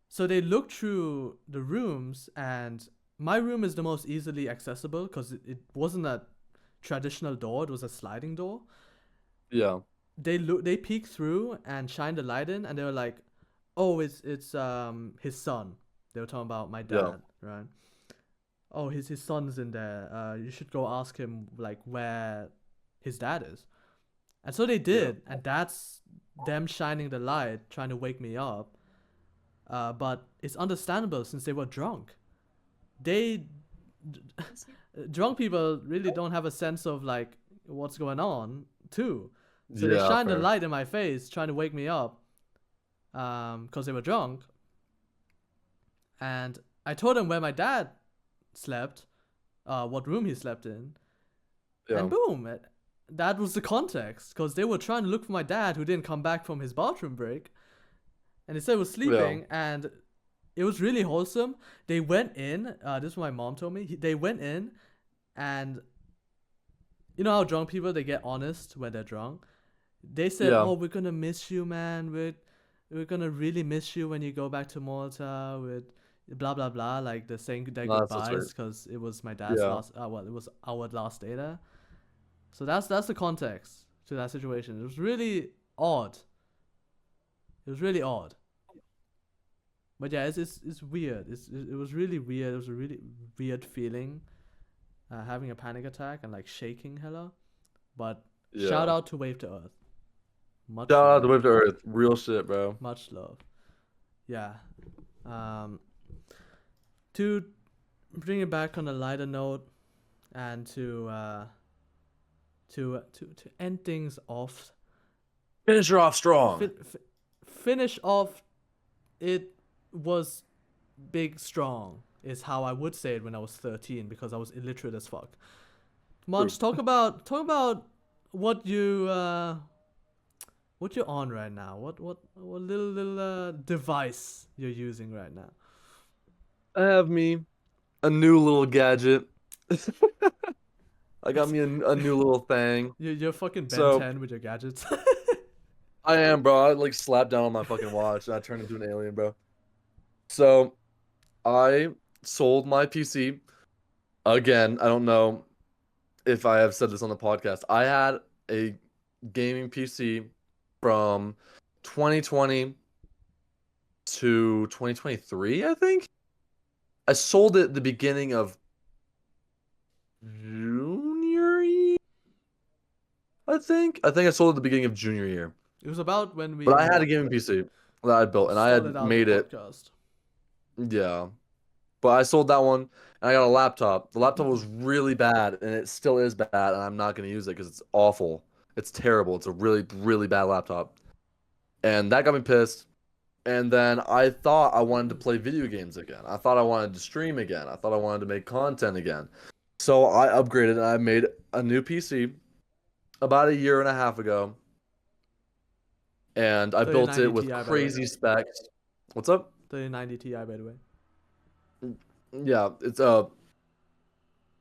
So they looked through the rooms, and my room is the most easily accessible because it wasn't a traditional door; it was a sliding door. Yeah. They peeked through and shined the light in, and they were like, "Oh, it's his son." They were talking about my dad, right? Oh, his son's in there. You should go ask him like where his dad is. And so they did, and that's them shining the light, trying to wake me up. But it's understandable since they were drunk. Drunk people really don't have a sense of like what's going on too. So they shined the light in my face, trying to wake me up, because they were drunk. And I told them where my dad slept, what room he slept in, and boom, that was the context, because they were trying to look for my dad, who didn't come back from his bathroom break, and they said he was sleeping, and it was really wholesome. They went in, this is what my mom told me, they went in, and you know how drunk people, they get honest when they're drunk. They said, "Oh, we're gonna miss you, man. We're gonna really miss you when you go back to Malta with blah blah blah," like they're saying their goodbyes because it was my dad's last. It was our last day there. So that's the context to that situation. It was really odd. But yeah, it's weird. It was really weird. It was a really weird feeling, having a panic attack and like shaking hella. But shout out to Wave to Earth. Shout out to Wave to Earth. Real shit, bro. Much love. Yeah. To bring it back on a lighter note, and to end things off. Finish her off strong. Finish off. It was big strong is how I would say it when I was 13, because I was illiterate as fuck. Munch, talk about what you're on right now. What little device you're using right now. I have me a new little gadget. I got me a new little thing. You're fucking Ben 10 with your gadgets. I am, bro. I like slapped down on my fucking watch and I turned into an alien, bro. So I sold my PC. Again, I don't know if I have said this on the podcast. I had a gaming PC from 2020 to 2023, I think. I sold it the beginning of junior year, I think. I think I sold it at the beginning of junior year. It was about when we But I had a gaming PC that I built, and I started had out made the it. podcast. Yeah. But I sold that one, and I got a laptop. The laptop was really bad, and it still is bad, and I'm not going to use it because it's awful. It's terrible. It's a really, really bad laptop. And that got me pissed. And then I thought I wanted to play video games again. I thought I wanted to stream again. I thought I wanted to make content again. So I upgraded and I made a new PC about a year and a half ago. And I built it 3090 with Ti, by the way. crazy specs. What's up? 3090 Ti, by the way. Yeah, it's I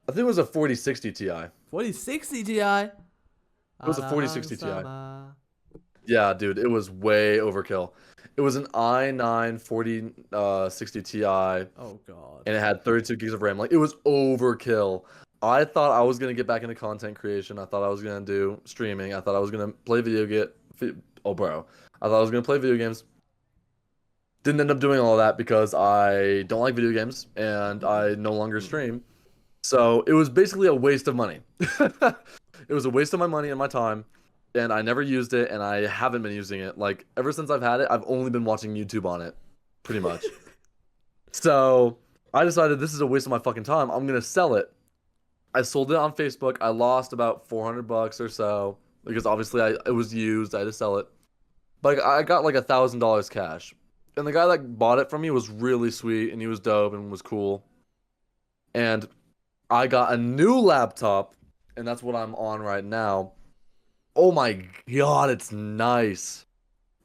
think it was a 4060 Ti. 4060 Ti. It was a 4060 Ti. Yeah, dude, it was way overkill. It was an i9 4060 Ti, Oh god. and it had 32 gigs of RAM. Like, it was overkill. I thought I was gonna get back into content creation. I thought I was gonna do streaming. I thought I was gonna play Oh, bro. I thought I was gonna play video games. Didn't end up doing all of that because I don't like video games and I no longer stream. So it was basically a waste of money. It was a waste of my money and my time, and I never used it, and I haven't been using it. Like, ever since I've had it, I've only been watching YouTube on it, pretty much. So I decided this is a waste of my fucking time. I'm gonna sell it. I sold it on Facebook. I lost about $400 or so because obviously it was used. I had to sell it, but I got like $1,000 cash. And the guy that bought it from me was really sweet, and he was dope and was cool. And I got a new laptop, and that's what I'm on right now. Oh my god, it's nice.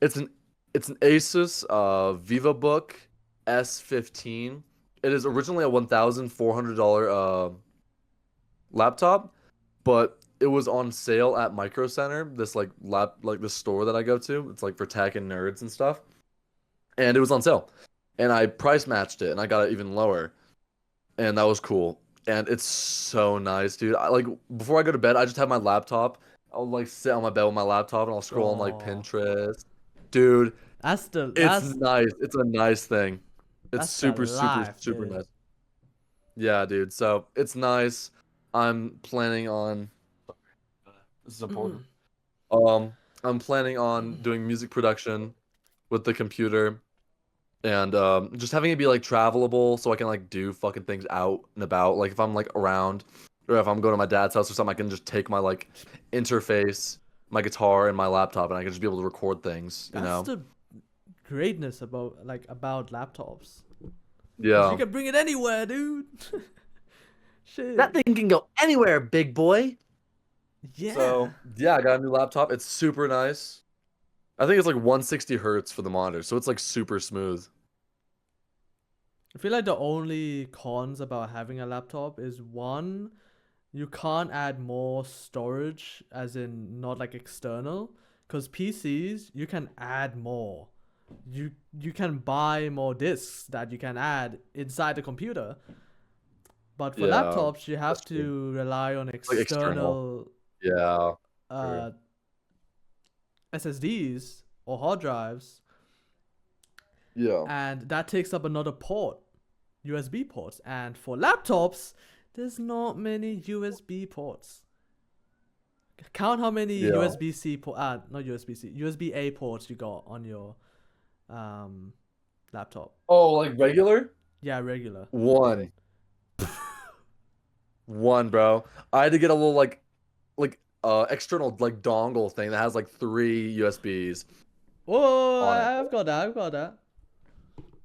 It's an Asus VivaBook S15. It is originally a $1,400 laptop, but it was on sale at Micro Center, this like the store that I go to. It's like for tech and nerds and stuff. And it was on sale. And I price matched it, and I got it even lower. And that was cool. And it's so nice, dude. Before I go to bed, I just have my laptop. I'll like sit on my bed with my laptop and I'll scroll on like Aw. Pinterest. Dude, That's it's nice. It's a nice thing. It's That's the super, super, life, super dude. nice. Yeah, dude. So it's nice. I'm planning on. This is important. I'm planning on doing music production with the computer, and just having it be like travelable so I can like do fucking things out and about. Like if I'm like around, or if I'm going to my dad's house or something, I can just take my like interface, my guitar, and my laptop, and I can just be able to record things. You know? That's the greatness about laptops. 'Cause Yeah. you can bring it anywhere, dude. Shit. That thing can go anywhere, big boy. Yeah. So yeah, I got a new laptop. It's super nice. I think it's like 160 hertz for the monitor, so it's like super smooth. I feel like the only cons about having a laptop is one, you can't add more storage, as in not like external. Because PCs, you can add more. You can buy more disks that you can add inside the computer. But for Yeah, laptops, you have that's true. to rely on Like external external. Yeah. uh, SSDs or hard drives, Yeah. and that takes up another port, USB ports. And for laptops, there's not many USB ports. Count how many Yeah. USB-C not USB-C, USB-A ports you got on your laptop. Oh, like regular? Yeah, regular. One. One, bro. I had to get a little like external like dongle thing that has like 3 USBs. Oh, On it. I've got that.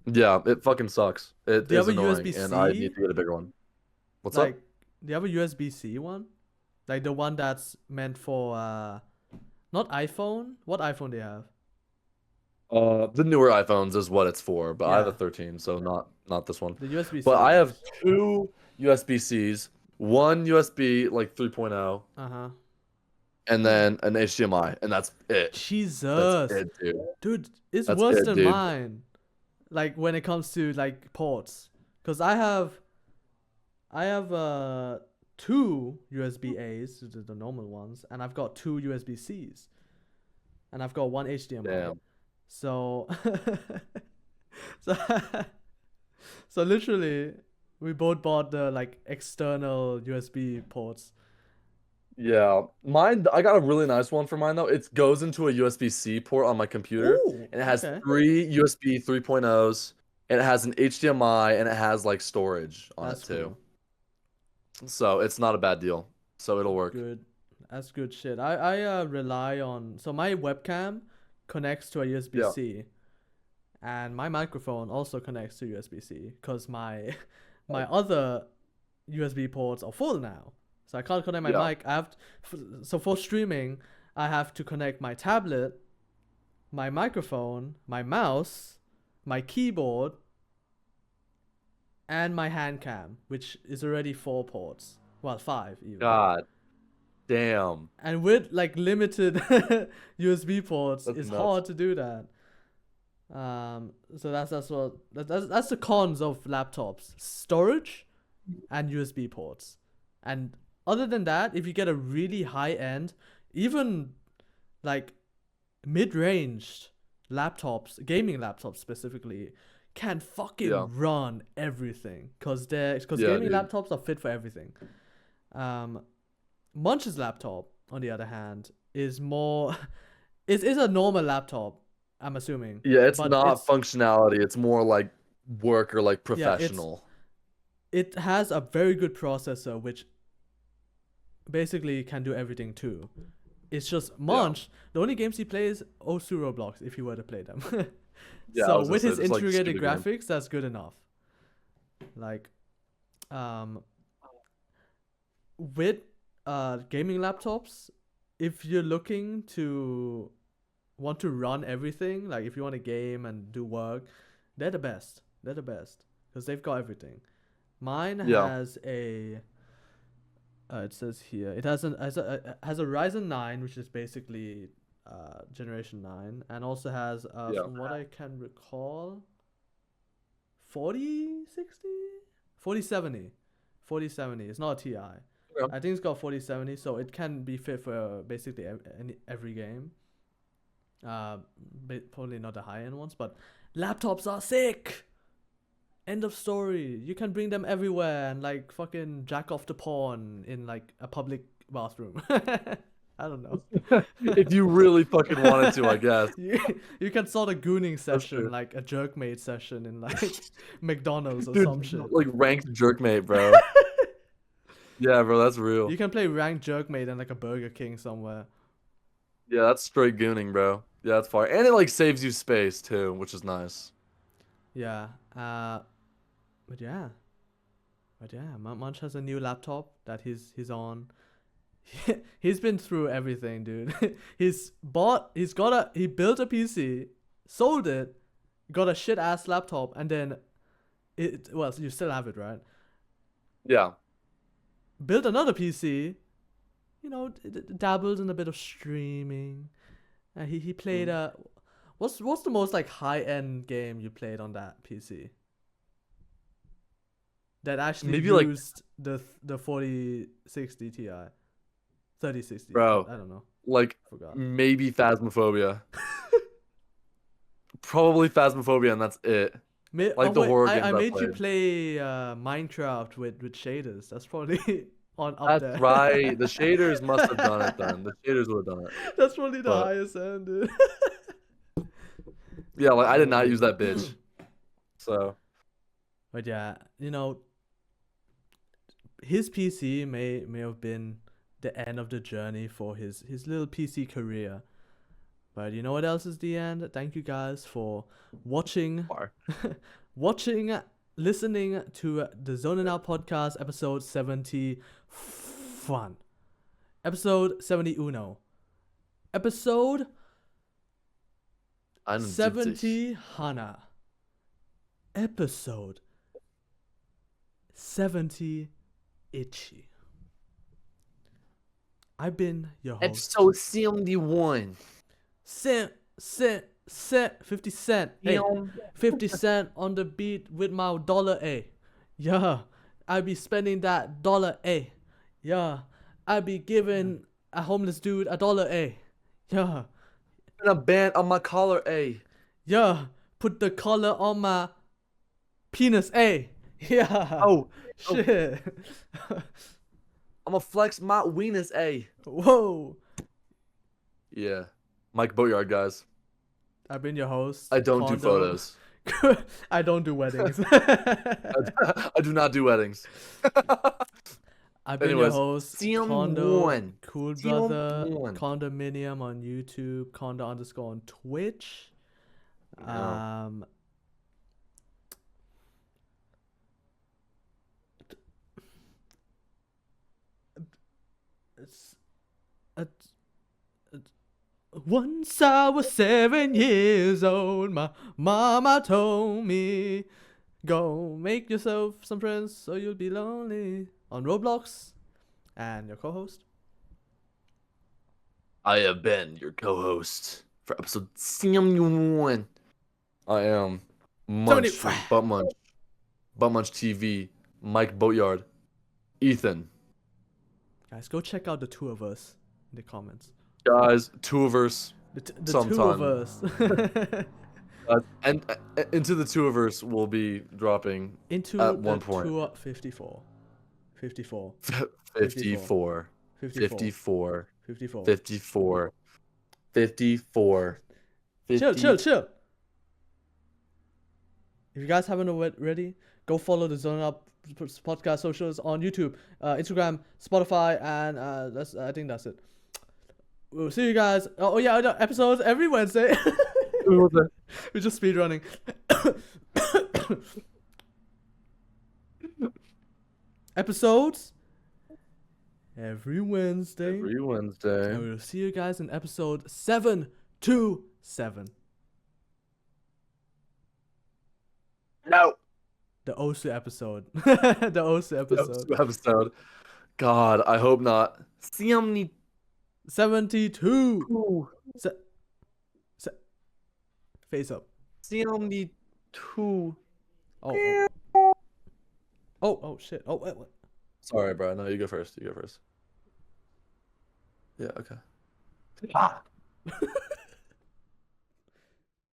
Yeah, it fucking sucks. It Do you is have a annoying, USB-C? and I need to get a bigger one. What's Like, up? do you have a USB-C one? Like the one that's meant for not iPhone. What iPhone do you have? The newer iPhones is what it's for, but I have a Yeah. 13, so not this one. The USB-C. But I have 2 USB-Cs, one USB like 3.0, Uh-huh. and then an HDMI, and that's it. Jesus. That's it, dude. Dude, it's That's worse it, than dude. mine. Like when it comes to like ports. Because I have two USB A's, the normal ones, and I've got two USB C's, and I've got one HDMI. Damn. So, so, so literally, we both bought the like external USB ports. Yeah, mine. I got a really nice one for mine though. It goes into a USB-C port on my computer, Ooh, and it has okay. 3 USB 3.0s, and it has an HDMI, and it has like storage on That's it too. cool. So it's not a bad deal. So it'll work. Good. That's good shit. I rely on, so my webcam connects to a USB-C, and my microphone also connects to USB-C because my other USB ports are full now. So I can't connect my mic. I have so for streaming, I have to connect my tablet, my microphone, my mouse, my keyboard, and my hand cam, which is already 4 ports. Well, 5 even. God damn. And with like limited USB ports, That's it's nuts. hard to do that. So that's the cons of laptops: storage and USB ports. And other than that, if you get a really high end, even like mid-range laptops, gaming laptops specifically, can fucking run everything because gaming dude. laptops are fit for everything. Munch's laptop, on the other hand, is more is a normal laptop, I'm assuming. Yeah, it's but not functionality. It's more like work or like professional. It has a very good processor, which basically can do everything too. It's just Munch. The only games he plays, Osu Roblox, if he were to play them. Yeah, I So was gonna with say, his just, like, integrated shooter game. graphics, that's good enough. Like, with gaming laptops, if you're looking to want to run everything, like if you want to game and do work, they're the best. They're the best because they've got everything. Mine has a. It says here it has a Ryzen 9, which is basically generation 9, and also has from what I can recall 4060 4070. It's not a TI. I think it's got 4070, so it can be fit for basically every game. Probably not the high end ones, but laptops are sick. End of story. You can bring them everywhere and like fucking jack off the porn in like a public bathroom. I don't know. If you really fucking wanted to, I guess. You can start a gooning true. session, like a jerkmate session in like McDonald's or Dude, some shit. like ranked jerkmate, bro. Yeah, bro, that's real. You can play ranked jerkmate in like a Burger King somewhere. Yeah, that's straight gooning, bro. Yeah, that's fire. And it like saves you space too, which is nice. Yeah. But yeah, Munch has a new laptop that he's on. He's been through everything, dude. He built a PC, sold it, got a shit ass laptop, and then you still have it, right? Yeah. Built another PC, dabbled in a bit of streaming. And he played what's the most like high end game you played on that PC? That actually Maybe used the 4060 Ti. 3060. Bro, I don't know. Like Forgot. maybe Phasmophobia. Probably Phasmophobia, and that's it. The horror games I made you played. play Minecraft with shaders. That's probably on up That's there. right. The shaders must have done it then. The shaders would have done it. That's probably the highest end, dude. Yeah, like I did not use that bitch. So. But yeah, his PC may have been the end of the journey for his little PC career. But you know what else is the end? Thank you guys for watching, listening to the Zonin Out podcast, episode 71. Episode 71. Episode 70 Hana. Episode 70 Itchy. I've been your host. Episode 71. 50 Cent. Hey, 50 Cent on the beat with my dollar A. Yeah, I be spending that dollar, eh? Yeah, I be giving a homeless dude $1, eh? Yeah, And a band on my collar, eh? yeah, put the collar on my penis, eh? Yeah, Oh, shit. I'm gonna flex my weenus, eh? Whoa, Yeah. Mike Boatyard, guys. I've been your host. I don't do Condo. photos. I don't do weddings. I do not do weddings. I've been your Anyways, host, Sim Condo, one. Cool Sim Brother, one. Condominium on YouTube, Condo underscore on Twitch. Yeah. It's, uh, once I was 7 years old, my mama told me, go make yourself some friends so you'll be lonely. On Roblox, and your co-host. I have been your co-host for episode 71. I am Munch from Butt Munch TV, Mike Boatyard, Ethan. Guys, go check out the two of us in the comments. Guys, two of us. The two Sometime. of us. And into the two of us will be dropping Into at the one point. 54. 54. 54. 54. 54. 54. 54. Chill. If you guys haven't already, go follow the Zone Up podcast socials on YouTube, Instagram, Spotify, and I think that's it. We'll see you guys. Oh yeah, episodes every Wednesday. We're just speed running. Episodes every Wednesday. Every Wednesday. And we'll see you guys in episode 727. No. The Osu episode. The Osu episode. God, I hope not. 72. Face up. 72. Oh shit. Oh, wait. Sorry, bro. No, you go first. Yeah, okay.